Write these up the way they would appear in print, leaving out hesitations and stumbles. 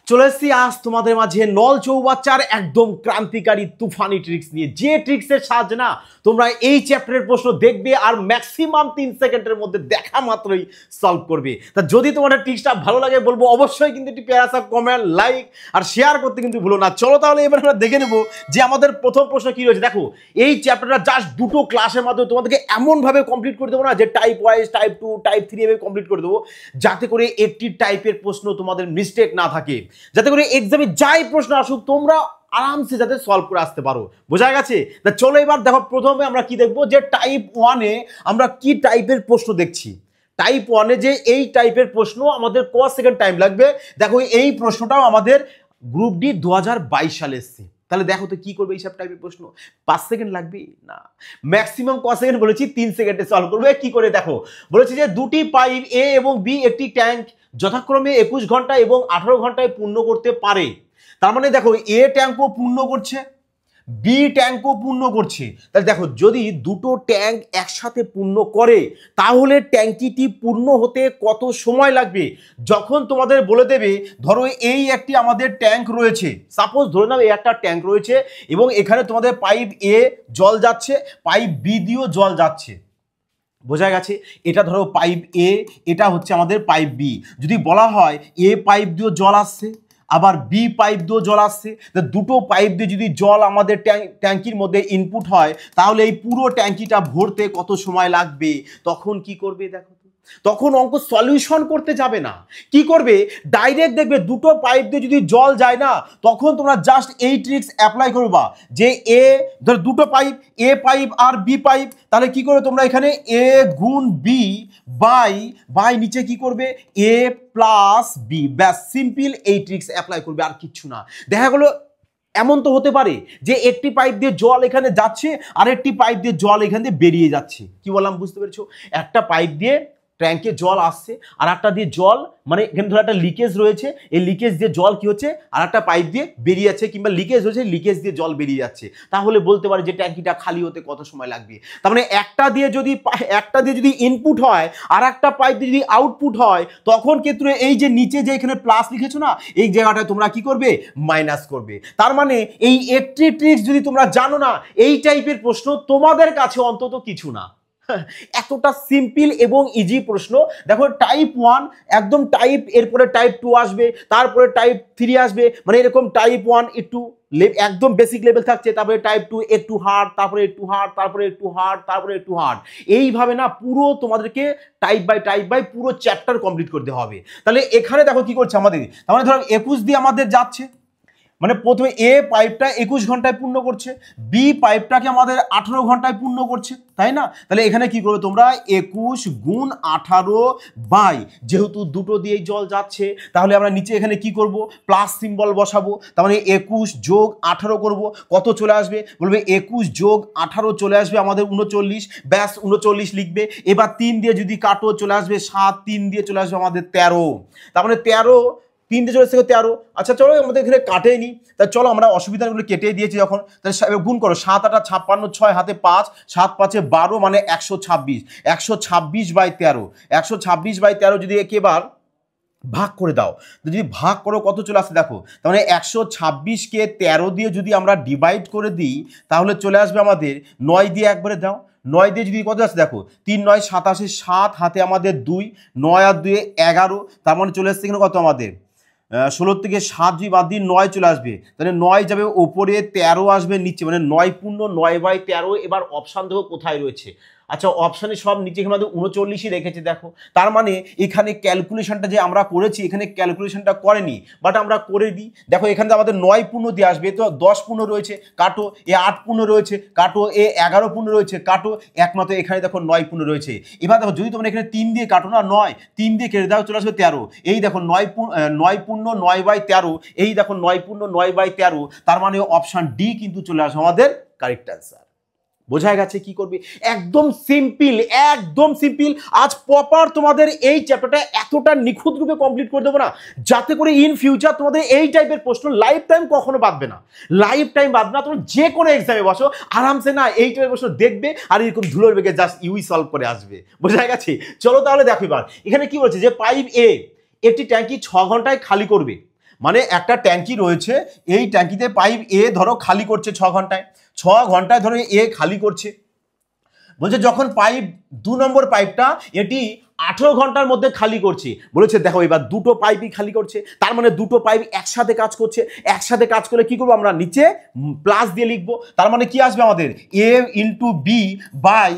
চলে এসেছি আজ তোমাদের মাঝে নল চৌবাচ্চার একদম ক্রান্তিকারী তুফানি ট্রিক্স নিয়ে, যে ট্রিক্সের সাহায্যে না তোমরা এই চ্যাপ্টারের প্রশ্ন দেখবে আর ম্যাক্সিমাম 3 সেকেন্ডের মধ্যে দেখা মাত্রই সলভ করবে। তা যদি তোমাদের ট্রিক্সটা ভালো লাগে বলবো অবশ্যই কিন্তু একটি প্যারাসা কমেন্ট, লাইক আর শেয়ার করতে কিন্তু ভুলো না। চলো তাহলে এবার আমরা দেখে নেবো যে আমাদের প্রথম প্রশ্ন কি রয়েছে। দেখো এই চ্যাপ্টারটা জাস্ট দুটো ক্লাসের মাধ্যমে তোমাদেরকে এমনভাবে কমপ্লিট করে দেবো না যে টাইপ ওয়াইজ, টাইপ 2, টাইপ 3 এভাবে কমপ্লিট করে দেবো, যাতে করে একটি টাইপের প্রশ্ন তোমাদের মিস্টেক না থাকে, যাতে করে এক্সামে যাই প্রশ্ন আসুক তোমরা আরামসে যাতে সলভ করে আসতে পারো। বোঝা গেছে? তা চলো এবার দেখো প্রথমে আমরা কি দেখবো যে টাইপ 1-এ আমরা কি টাইপের প্রশ্ন দেখছি। টাইপ 1-এ যে এই টাইপের প্রশ্ন আমাদের ক সেকেন্ড টাইম লাগবে। দেখো এই প্রশ্নটাও আমাদের গ্রুপ ডি 2022 সালে এসছে। তাহলে দেখো তো কি করবে এইসব টাইপের প্রশ্ন, 5 সেকেন্ড লাগবে না, ম্যাক্সিমাম ক সেকেন্ড বলেছি 3 সেকেন্ডে সলভ করবে। কি করে দেখো, বলেছি যে দুটি পাইপ এ এবং বি একটি ট্যাঙ্ক যথাক্রমে 21 ঘন্টা এবং 18 ঘন্টায় পূর্ণ করতে পারে। তার মানে দেখো এ ট্যাঙ্কও পূর্ণ করছে, বি ট্যাঙ্কও পূর্ণ করছে। তাহলে দেখো যদি দুটো ট্যাঙ্ক একসাথে পূর্ণ করে তাহলে ট্যাঙ্কিটি পূর্ণ হতে কত সময় লাগবে। যখন তোমাদের বলে দেবে ধরো এই একটি আমাদের ট্যাঙ্ক রয়েছে, সাপোজ ধরে নাও এই একটা ট্যাঙ্ক রয়েছে এবং এখানে তোমাদের পাইপ এ জল যাচ্ছে, পাইপ বি দিয়েও জল যাচ্ছে। বোঝা গেছে? এটা ধরো পাইপ এ, এটা হচ্ছে আমাদের পাইপ বি। যদি বলা হয় এ পাইপ দিয়েও জল আসছে আবার বি পাইপ দিয়েও জল আসছে, দুটো পাইপ দিয়ে যদি জল আমাদের ট্যাঙ্কির মধ্যে ইনপুট হয় তাহলে এই পুরো ট্যাঙ্কিটা ভরতে কত সময় লাগবে। তখন কি করবে দেখো, তখন অঙ্ক সলিউশন করতে যাবে না, কি করবে ডাইরেক্ট দেখবে দুটো পাইপ দিয়ে যদি জল যায় না তখন তোমরা জাস্ট এই ট্রিক্স অ্যাপ্লাই করবা যে এ ধর দুটো পাইপ, এ পাইপ আর বি পাইপ, তাহলে কি করবে তোমরা এখানে এ গুণ বি বাই নিচে কি করবে এ প্লাস বি, ব্যাস সিম্পল এই ট্রিক্স অ্যাপ্লাই করবে আর কিচ্ছু না। দেখা গেলো এমন তো হতে পারে যে একটি পাইপ দিয়ে জল এখানে যাচ্ছে আর একটি পাইপ দিয়ে জল এখান দিয়ে বেরিয়ে যাচ্ছে। কি বললাম বুঝতে পেরেছো? একটা পাইপ দিয়ে ট্যাঙ্কে জল আসছে আর একটা দিয়ে জল, মানে এখানে ধরো একটা লিকেজ রয়েছে, এই লিকেজ দিয়ে জল কি হচ্ছে আর একটা পাইপ দিয়ে বেরিয়ে যাচ্ছে, কিংবা লিকেজ হয়েছে লিকেজ দিয়ে জল বেরিয়ে যাচ্ছে। তাহলে বলতে পারে যে ট্যাঙ্কিটা খালি হতে কত সময় লাগবে। তার মানে একটা দিয়ে যদি ইনপুট হয় আর একটা পাইপ দিয়ে যদি আউটপুট হয় তখন ক্ষেত্রে এই যে নিচে যে এখানে প্লাস লিখেছো না এই জায়গাটায় তোমরা কি করবে মাইনাস করবে। তার মানে এই একটি ট্রিক্স যদি তোমরা জানো না এই টাইপের প্রশ্ন তোমাদের কাছে অন্তত কিছু না। এতটা সিম্পল এবং ইজি প্রশ্ন। দেখো টাইপ 1 একদম টাইপ, এরপরে টাইপ 2 আসবে, তারপরে টাইপ 3 আসবে, মানে এরকম টাইপ 1 একটু একদম বেসিক লেভেল থাকছে, তারপরে টাইপ 2 একটু হার্ড, তারপরে একটু হার্ড, তারপরে একটু হার্ড, তারপরে একটু হার্ড, এইভাবে না পুরো তোমাদেরকে টাইপ বাই পুরো চ্যাপ্টার কমপ্লিট করতে হবে। তাহলে এখানে দেখো কি করছে আমাদের, তার মানে ধরো 21 দিয়ে আমাদের যাচ্ছে, মানে প্রথমে এ পাইপটা 21 ঘন্টায় পূর্ণ করছে, বি পাইপটাকে আমাদের 18 ঘন্টায় পূর্ণ করছে, তাই না? তাহলে এখানে কি করবে তোমরা 21 গুণ 18 বাই, যেহেতু দুটো দিয়েই জল যাচ্ছে তাহলে আমরা নিচে এখানে কি করব প্লাস সিম্বল বসাবো। তার মানে 21 যোগ 18 করব, কত চলে আসবে বলবে 21 যোগ 18 চলে আসবে আমাদের 39, ব্যাস 39 লিখবে। এবার 3 দিয়ে যদি কাটো চলে আসবে 7, 3 দিয়ে চলে আসবে আমাদের 13, তার মানে 13 3 দিয়ে চলে আসছে 13। আচ্ছা চলো আমাদের এখানে কাটেই নি, তাই চলো আমরা অসুবিধাগুলো কেটে দিয়েছি যখন, তাহলে গুণ করো 7 8 56, 6 হাতে 5, 7 5 12 মানে 126, 126 বাই 13, 126 বাই 13 যদি একেবার ভাগ করে দাও, যদি ভাগ করো কত চলে আসছে দেখো, তার মানে 126কে 13 দিয়ে যদি আমরা ডিভাইড করে দিই তাহলে চলে আসবে আমাদের 9 দিয়ে একবারে দাও, 9 দিয়ে যদি কত আসছে দেখো 3 9 87, 7 হাতে আমাদের 2, 9 আর 2 11, তার মানে চলে আসছে এখানে কত আমাদের 16 থেকে 7 যদি বাদ দিয়ে 9 চলে আসবে, তাহলে 9 যাবে ওপরে, 13 আসবে নিচে, মানে 9 পূর্ণ 9 বাই 13। এবার অপশান দেখো কোথায় রয়েছে, আচ্ছা অপশানে সব নিচে আমাদের 39ই রেখেছে দেখো, তার মানে এখানে ক্যালকুলেশনটা যে আমরা করেছি এখানে ক্যালকুলেশনটা করেনি, বাট আমরা করে দিই। দেখো এখানে আমাদের 9 পূর্ণ দিয়ে আসবে, তো 10 পূর্ণ রয়েছে কাটো, এ 8 পূর্ণ রয়েছে কাটো, এ 11 পূর্ণ রয়েছে কাটো, একমাত্র এখানে দেখো 9 পূর্ণ রয়েছে। এবার দেখো যদি তোমরা এখানে 3 দিয়ে কাটো না 9, 3 দিয়ে কেটে দাও চলে আসবে 13, এই দেখো 9 পূর্ণ 9 বাই 13, এই দেখো 9 পূর্ণ 9 বাই 13, তার মানে অপশান ডি কিন্তু চলে আসবে আমাদের কারেক্ট অ্যান্সার। বোঝা গেছে কি করবে? একদম সিম্পল, একদম সিম্পল। আজ প্রপার তোমাদের এই চ্যাপ্টারটা এতটা নিখুঁত রূপে কমপ্লিট করে দেবো না যাতে করে ইন ফিউচার তোমাদের এই টাইপের প্রশ্ন লাইফ টাইম কখনো বাদবে না, লাইফ টাইম বাদবে না। তোমরা যে কোনো এক্সামে বসো আরামসে না এই টাইপের প্রশ্ন দেখবে আর এরকম ধুলোর বেগে জাস্ট ইউই সলভ করে আসবে। বোঝা গেছে? চলো তাহলে দেখো এবার এখানে কি বলছে যে পাইপ এ একটি ট্যাঙ্কি 6 ঘন্টায় খালি করবে, মানে একটা ট্যাঙ্কি রয়েছে, এই ট্যাঙ্কিতে পাইপ এ ধরো খালি করছে 6 ঘন্টায়, 6 ঘন্টায় ধরো এ খালি করছে। বলছে যখন পাইপ 2 নম্বর পাইপটা এটি 18 ঘন্টার মধ্যে খালি করছে, বলেছে দেখো এবার দুটো পাইপই খালি করছে, তার মানে দুটো পাইপ একসাথে কাজ করছে। একসাথে কাজ করলে কি করবো আমরা, নিচে প্লাস দিয়ে লিখবো। তার মানে কি আসবে আমাদের, A into B by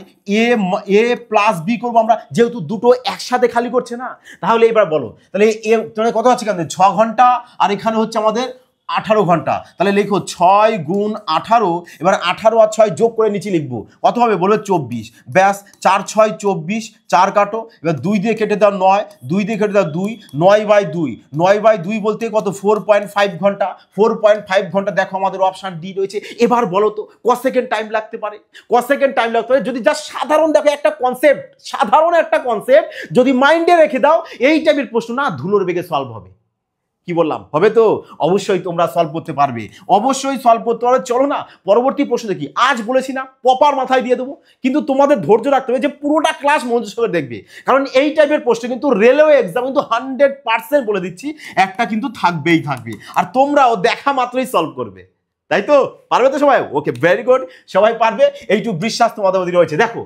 A plus B করবো আমরা, যেহেতু দুটো একসাথে খালি করছে না। তাহলে এবার বলো, তাহলে এ তোমার কত আছে এখানে 6 ঘন্টা, আর এখানে হচ্ছে আমাদের 18 ঘন্টা। তাহলে লিখো 6 গুণ 18, এবার 18 আর 6 যোগ করে নিচে লিখবো, কত হবে বলো 24। ব্যাস, 4 6 24, 4 কাটো, এবার 2 দিয়ে কেটে দাও 9, 2 দিয়ে কেটে দাও 2, 9/2, 9/2 বলতে কত 4.5 ঘন্টা, 4.5 ঘন্টা। দেখো আমাদের অপশান ডি রয়েছে। এবার বলো তো ক সেকেন্ড টাইম লাগতে পারে, ক সেকেন্ড টাইম লাগতে পারে যদি যা সাধারণ দেখো একটা কনসেপ্ট, সাধারণ একটা কনসেপ্ট যদি মাইন্ডে রেখে দাও, এই টাইপের প্রশ্ন না ধুলোর বেগে সলভ হবে। কি বললাম, হবে তো? অবশ্যই তোমরা সলভ করতে পারবে, অবশ্যই সলভ করতে পারবে। চলো না পরবর্তী প্রশ্ন দেখি। আজ বলেছি না প্রপার মাথায় দিয়ে দেবো, কিন্তু তোমাদের ধৈর্য রাখতে হবে যে পুরোটা ক্লাস মনোযোগ সহকারে দেখবে, কারণ এই টাইপের প্রশ্ন কিন্তু রেলওয়ে এক্সাম কিন্তু 100% বলে দিচ্ছি একটা কিন্তু থাকবেই থাকবে, আর তোমরাও দেখা মাত্রই সলভ করবে। তাই তো? পারবে তো সবাই? ওকে, ভেরি গুড, সবাই পারবে, এইটুকু বিশ্বাস তোমাদের মধ্যে রয়েছে। দেখো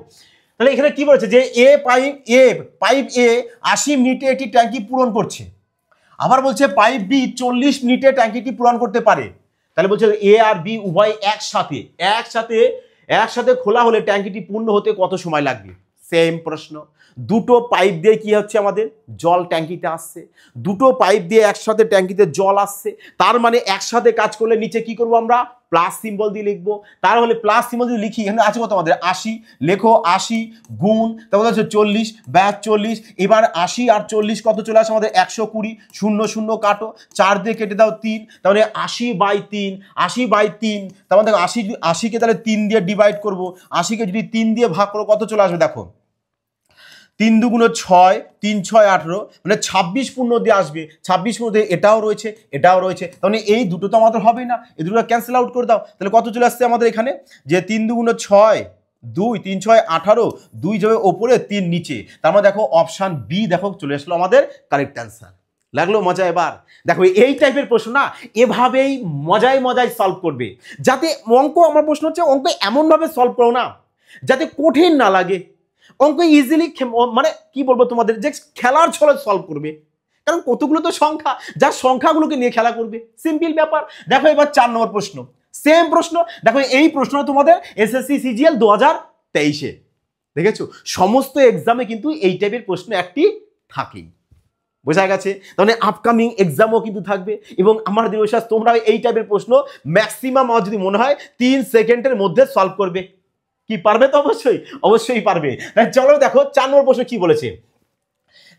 তাহলে এখানে কি বলেছে যে পাইপ এ 80 মিনিটে একটি ট্যাঙ্কি পূরণ করছে, আবার বলছে পাইপ বি 40 মিনিটে ট্যাঙ্কিটি পূরণ করতে পারে। তাহলে বলছে এ আর বি উভয় একসাথে খোলা হলে ট্যাঙ্কিটি পূর্ণ হতে কত সময় লাগবে? সেম প্রশ্ন, দুটো পাইপ দিয়ে কি হচ্ছে আমাদের জল ট্যাঙ্কিতে আসছে, দুটো পাইপ দিয়ে একসাথে ট্যাঙ্কিতে জল আসছে, তার মানে একসাথে কাজ করলে নিচে কি করবো আমরা, প্লাস সিম্বল দিয়ে লিখবো। তাহলে প্লাস সিম্বল দিয়ে লিখি, এখানে আছে কত আমাদের 80, লেখো 80 গুণ তারপর হচ্ছে 40, ব্যাস 40। এবার 80 আর 40 কত চলে আসে আমাদের 120, 0 0 কাটো, 4 দিয়ে কেটে দাও 3, তাহলে 80/3, তার মানে দেখো 80কে তাহলে 3 দিয়ে ডিভাইড করবো, 80কে যদি 3 দিয়ে ভাগ করো কত চলে আসবে দেখো 3 দুগুণ 6, 3 6 18, মানে 26 পূর্ণ দিয়ে আসবে। 26 পূর্ণ দিয়ে এটাও রয়েছে, এটাও রয়েছে, তাহলে এই দুটো তো আমাদের হবেই না, এই দুটো ক্যান্সেল আউট করে দাও। তাহলে কত চলে আসছে আমাদের এখানে, যে 3 দুগুণ 6, 2, 3 6 18, 2 যাবে ওপরে 3 নিচে, তার মানে দেখো অপশান বি দেখো চলে আসলো আমাদের কারেক্ট অ্যান্সার। লাগলো মজা? এবার দেখো এই টাইপের প্রশ্ন না এভাবেই মজায় সলভ করবে, যাতে অঙ্ক, আমার প্রশ্ন হচ্ছে অঙ্ক এমনভাবে সলভ করো না যাতে কঠিন না লাগে, অঙ্ক ইজিলি মানে কি বলবো তোমাদের যে খেলার ছলে সলভ করবে, কারণ কতগুলো তো সংখ্যা, যার সংখ্যাগুলোকে নিয়ে খেলা করবে, সিম্পল ব্যাপার। দেখো এবার 4 নম্বর প্রশ্ন, সেম প্রশ্ন। দেখো এই প্রশ্ন তোমাদের এসএসসি সিজিএল 2023-এ দেখেছো, সমস্ত এক্সামে কিন্তু এই টাইপের প্রশ্ন একটি থাকেই, বোঝা গেছে? তাহলে আপকামিং এক্সামও কিন্তু থাকবে, এবং আমার দৃঢ় বিশ্বাস তোমরা এই টাইপের প্রশ্ন ম্যাক্সিমাম আমার যদি মনে হয় 3 সেকেন্ডের মধ্যে সলভ করবে। কি পারবে তো? অবশ্যই পারবে। চলো দেখো 4 নম্বর প্রশ্ন কি বলেছে,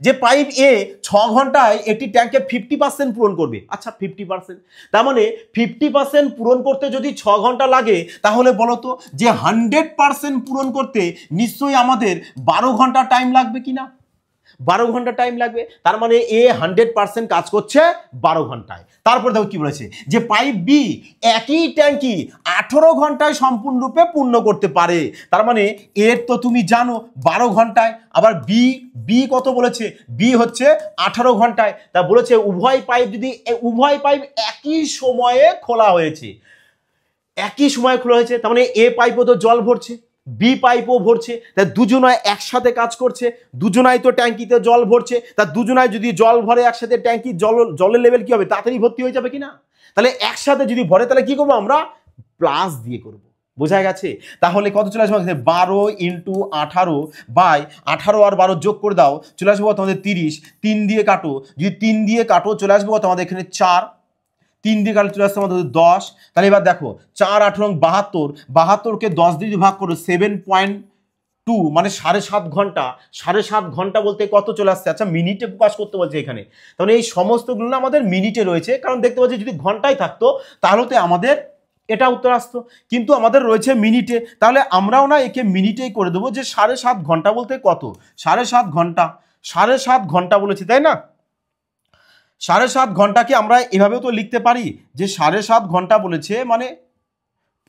যে পাইপ এ 6 ঘন্টায় একটি ট্যাঙ্কে 50% পূরণ করবে। আচ্ছা 50%, তার মানে 50% পূরণ করতে যদি 6 ঘন্টা লাগে, তাহলে বলো তো যে 100% পূরণ করতে নিশ্চয়ই আমাদের 12 ঘন্টা টাইম লাগবে কিনা? 12 ঘন্টা টাইম লাগবে, তার মানে এ 100% কাজ করছে 12 ঘন্টায়। তারপর দেখো কি বলেছে, যে পাইপ বি একই ট্যাঙ্কি 18 ঘন্টায় সম্পূর্ণরূপে পূর্ণ করতে পারে। তার মানে এর তো তুমি জানো 12 ঘন্টায়, আবার বি কত বলেছে, বি হচ্ছে 18 ঘন্টায়। তা বলেছে উভয় পাইপ একই সময়ে খোলা হয়েছে, তার মানে এ পাইপও তো জল ভরছে, বি পাইপও ভরছে, তা দুজনায় একসাথে কাজ করছে, দুজনাই তো ট্যাঙ্কিতে জল ভরছে, তা দুজনায় যদি জল ভরে একসাথে ট্যাঙ্কি জলের লেভেল কি হবে, তাড়াতাড়ি ভর্তি হয়ে যাবে কিনা? তাহলে একসাথে যদি ভরে তাহলে কি করবো আমরা, প্লাস দিয়ে করবো, বোঝা গেছে? তাহলে কত চলে আসবে, 12 × 18 বাই 18 আর 12 যোগ করে দাও, চলে আসবো তোমাদের 30, 3 দিয়ে কাটো, যদি 3 দিয়ে কাটো চলে আসবো তোমাদের এখানে 4, 3 দিয়ে কাটলে চলে আসছে আমাদের 10। তাহলে এবার দেখো 4 8 72, 72কে 10 দিয়ে ভাগ করো 7.2, মানে 7.5 ঘন্টা। 7.5 ঘন্টা বলতে কত চলে আসছে, আচ্ছা মিনিটে প্রকাশ করতে বলছে এখানে, তাহলে এই সমস্তগুলো না আমাদের মিনিটে রয়েছে, কারণ দেখতে পাচ্ছি যদি ঘন্টায় থাকতো তাহলে তো আমাদের এটা উত্তর আসতো, কিন্তু আমাদের রয়েছে মিনিটে, তাহলে আমরাও না একে মিনিটেই করে দেবো, যে 7.5 ঘন্টা বলতে কত, 7.5 ঘন্টা, 7.5 ঘন্টা বলেছি তাই না? 7.5 ঘন্টাকে আমরা এভাবেও তো লিখতে পারি, যে 7.5 ঘন্টা বলেছে মানে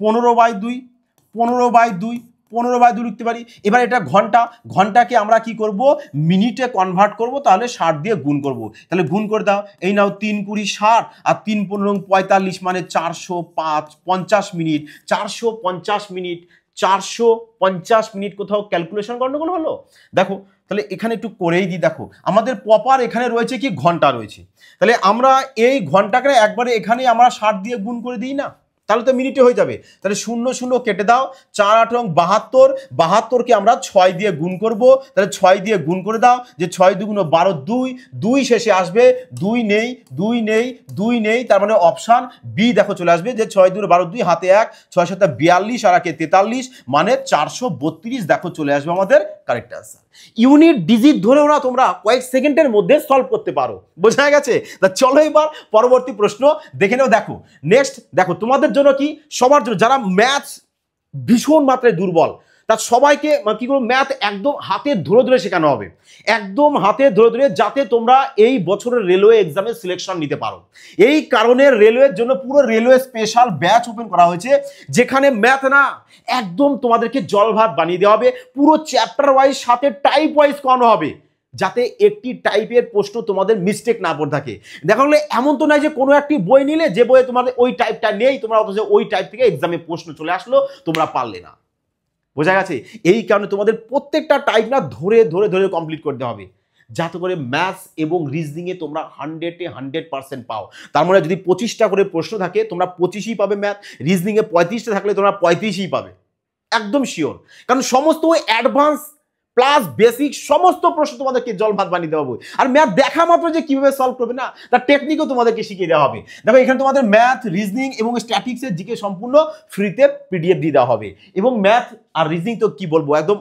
15/2, 15/2 লিখতে পারি। এবার এটা ঘন্টা, ঘন্টাকে আমরা কি করব মিনিটে কনভার্ট করব, তাহলে 60 দিয়ে গুণ করব। তাহলে গুণ করে দাও, এই নাও 3 × 20 = 60 আর 3 × 15 = 45 মানে 450 মিনিট। 450 minute, 450 minute. কোথাও ক্যালকুলেশন গন্ডগোল হলো? দেখো তাহলে এখানে একটু করেই দিই। দেখো আমাদের প্রপার এখানে রয়েছে কি ঘন্টা রয়েছে, তাহলে আমরা এই ঘন্টাকে একবারে এখানে আমরা 60 দিয়ে গুণ করে দিই না, তাহলে তো মিনিটে হয়ে যাবে। তাহলে 0 0 কেটে দাও, 4 8 72, 72কে আমরা 6 দিয়ে গুণ করব, তাহলে 6 দিয়ে গুণ করে দাও, যে 6 2 × 12 2, 2 শেষে আসবে, 2 নেই 2 নেই 2 নেই, তার মানে অপশান বি দেখো চলে আসবে, যে 6 2 12 2 হাতে 1, 6 7 42 আর 1 43 মানে 432 দেখো চলে আসবে আমাদের কারেক্ট আনসার। ইউনিট ডিজিট ধরেও না তোমরা কয়েক সেকেন্ডের মধ্যে সলভ করতে পারো, বোঝা গেছে? তা চলো এবার পরবর্তী প্রশ্ন দেখে নাও। দেখো নেক্সট, দেখো তোমাদের জন্য কি, সবার জন্য যারা ম্যাথস ভীষণ মাত্রায় দুর্বল, তার সবাইকে কি করবো, ম্যাথ একদম হাতে ধরে ধরে শেখানো হবে, একদম হাতে ধরে ধরে, যাতে তোমরা এই বছরের রেলওয়ে এক্সামে সিলেকশন নিতে পারো। এই কারণে রেলওয়ের জন্য পুরো রেলওয়ে স্পেশাল ব্যাচ ওপেন করা হয়েছে, যেখানে ম্যাথ না একদম তোমাদেরকে জল ভাত বানিয়ে দেওয়া হবে, পুরো চ্যাপ্টার ওয়াইজ সাথে টাইপ ওয়াইজ করানো হবে, যাতে একটি টাইপের প্রশ্ন তোমাদের মিস্টেক না পড়ে থাকে। দেখা গেলে এমন তো নয় যে কোনো একটি বই নিলে, যে বইয়ে তোমাদের ওই টাইপটা নেই, তোমরা অথচ ওই টাইপ থেকে এক্সামে প্রশ্ন চলে আসলো, তোমরা পারলে না, বোঝা গেছে? এই কারণে তোমাদের প্রত্যেকটা টাইপ না ধরে ধরে ধরে কমপ্লিট করতে হবে, যাতে করে ম্যাথস এবং রিজনিংয়ে তোমরা 100-এ 100% পাও। তার মানে যদি 25টা করে প্রশ্ন থাকে, তোমরা 25ই পাবে ম্যাথ, রিজনিংয়ে 35টা থাকলে তোমরা 35ই পাবে, একদম শিওর। কারণ সমস্ত অ্যাডভান্স প্লাস বেসিক সমস্ত প্রশ্ন তোমাদেরকে জল ভাত বানিয়ে দেওয়া হবে। আর ম্যাথ দেখা মাত্র যে কিভাবে সলভ করবে না, তার টেকনিকও তোমাদেরকে শিখিয়ে দেওয়া হবে। দেখো এখানে তোমাদের ম্যাথ, রিজনিং এবং স্ট্যাটিক্সের জিকে সম্পূর্ণ ফ্রিতে পিডিএফ দিয়ে দেওয়া হবে। এবং ম্যাথ আর রিজনিং তো কি বলবো, একদম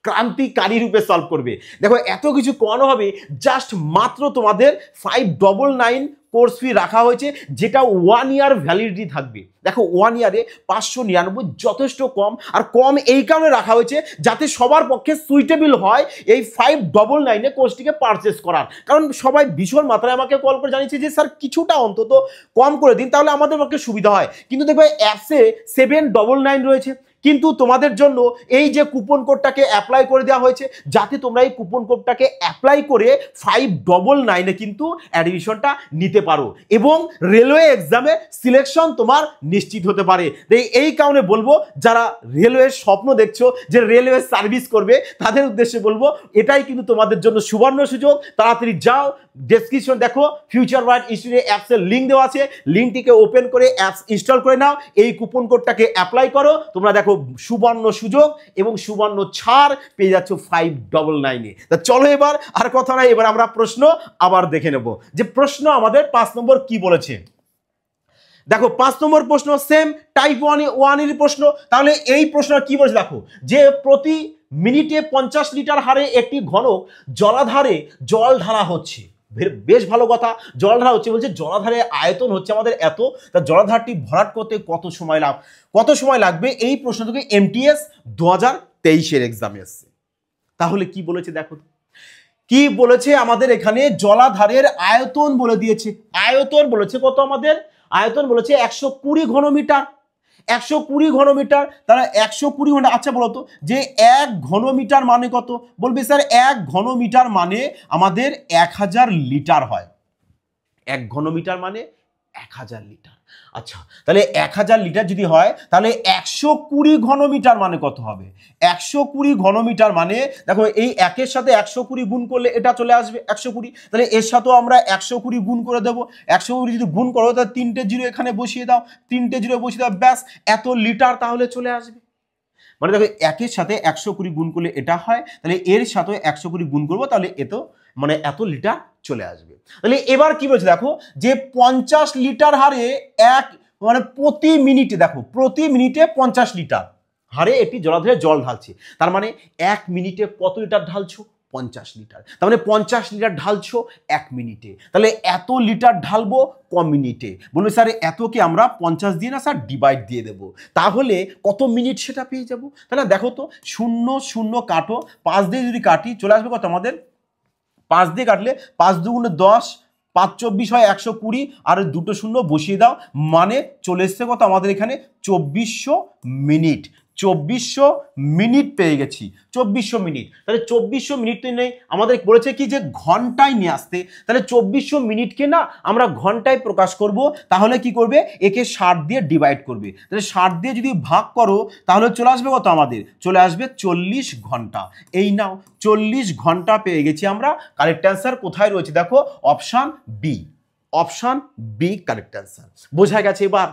ক্রান্তিকারী রূপে সলভ করবে। দেখো এত কিছু করানো হবে, জাস্ট মাত্র তোমাদের 599 কোর্স ফি রাখা হয়েছে, যেটা 1 ইয়ার ভ্যালিডিটি থাকবে। দেখো 1 ইয়ারে 599 যথেষ্ট কম, আর কম এই কারণে রাখা হয়েছে যাতে সবার পক্ষে সুইটেবল হয় এই 599 কোর্সটিকে পারচেস করার। কারণ সবাই ভীষণ মাত্রায় আমাকে কল করে জানিয়েছে যে স্যার কিছুটা অন্তত কম করে দিন, তাহলে আমাদের পক্ষে সুবিধা হয়। কিন্তু দেখবে অ্যাপসে 799 রয়েছে, কিন্তু তোমাদের জন্য এই যে কুপন কোডটাকে অ্যাপ্লাই করে দেওয়া হয়েছে, যাতে তোমরা এই কুপন কোডটাকে অ্যাপ্লাই করে 599 কিন্তু অ্যাডমিশনটা নিতে পারো এবং রেলওয়ে এক্সামে সিলেকশন তোমার নিশ্চিত হতে পারে। এই কারণে বলবো, যারা রেলওয়ের স্বপ্ন দেখছো যে রেলওয়ে সার্ভিস করবে, তাদের উদ্দেশ্যে বলবো এটাই কিন্তু তোমাদের জন্য সুবর্ণ সুযোগ। তাড়াতাড়ি যাও, ডেসক্রিপশন দেখো, ফিউচার ওয়ার্ড ইনস্টিটিউট অ্যাপসের লিঙ্ক দেওয়া আছে, লিঙ্কটিকে ওপেন করে অ্যাপস ইনস্টল করে নাও, এই কুপন কোডটাকে অ্যাপ্লাই করো, তোমরা দেখো সুবর্ণ সুযোগ এবং সুবর্ণ ছাড় পেয়ে যাচ্ছ 599-এ। তা চলো এবার আর কথা নাই, এবার আমরা প্রশ্ন আবার দেখে নেব, যে প্রশ্ন আমাদের 5 নম্বর কি বলেছে। দেখো 5 নম্বর প্রশ্ন সেম টাইপ 1 এর প্রশ্ন। তাহলে এই প্রশ্ন কি বলেছে দেখো, যে প্রতি মিনিটে 50 লিটার হারে একটি ঘনক জলাধারে জল ঢালা হচ্ছে। বেশ ভালো কথা, জল ঢালা হচ্ছে, বলছে জলাধারে আয়তন হচ্ছে আমাদের এত, তা জলাধারটি ভরাট করতে কত সময় লাগবে। এই প্রশ্ন থেকে এমটিএস 2023-এর এক্সামে এসছে। তাহলে কি বলেছে দেখো, কি বলেছে আমাদের এখানে, জলাধারের আয়তন বলে দিয়েছে। আয়তন বলেছে কত, আমাদের আয়তন বলেছে 120 ঘনমিটার। 120 ঘনমিটার, তারা 120 ঘন্টা। আচ্ছা বলতো যে 1 ঘনমিটার মানে কত, বলবে স্যার 1 ঘনমিটার মানে আমাদের 1000 লিটার হয়। 1 ঘনমিটার মানে 1000 লিটার। আচ্ছা তাহলে 1000 লিটার যদি হয়, তাহলে 120 ঘনমিটার মানে কত হবে? 120 ঘনমিটার মানে দেখো এই 1-এর সাথে 120 গুণ করলে এটা চলে আসবে 120, তাহলে এর সাথেও আমরা 120 গুণ করে দেবো। 120 যদি গুণ করো, তাহলে 3টে জিরো এখানে বসিয়ে দাও, 3টে জিরো বসিয়ে দাও, ব্যাস এত লিটার তাহলে চলে আসবে। মানে দেখো 1-এর সাথে 120 গুণ করলে এটা হয়, তাহলে এর সাথে 120 গুণ করবো, তাহলে এত লিটার চলে আসবে। তাহলে এবার কি বলছে দেখো, যে 50 লিটার হারে প্রতি মিনিটে, দেখো প্রতি মিনিটে 50 লিটার হারে একটি জলাধারে জল ঢালছে। তার মানে 1 মিনিটে কত লিটার ঢালছো? 50 লিটার। তার মানে 50 লিটার ঢালছো 1 মিনিটে, তাহলে এত লিটার ঢালবো ক মিনিটে? বলবে স্যার এতকে আমরা 50 দিয়ে না স্যার ডিভাইড দিয়ে দেবো, তাহলে কত মিনিট সেটা পেয়ে যাবো। তাহলে দেখো তো 0 0 কাটো, 5 দিয়ে যদি কাটি চলে আসবে কত আমাদের, 5 দিয়ে কাটলে 5 2 10, 5 24 হয় 120, আর 2টো শূন্য বসিয়ে দাও, মানে চলে এসছে কত আমাদের এখানে 2400 মিনিট। 2400 মিনিট পেয়ে গেছি, 2400 মিনিট। তাহলে 2400 মিনিট তো নেই, আমাদের বলেছে কি যে ঘন্টায় নিয়ে আসতে, তাহলে 2400 মিনিটকে না আমরা ঘন্টায় প্রকাশ করব, তাহলে কি করবে, একে 60 দিয়ে ডিভাইড করবে। তাহলে 60 দিয়ে যদি ভাগ করো তাহলে চলে আসবে কত, আমাদের চলে আসবে 40 ঘন্টা। এই নাও 40 ঘন্টা পেয়ে গেছি আমরা। কারেক্ট অ্যান্সার কোথায় রয়েছে দেখো, option B, option B correct answer. বোঝা গেছে এবার,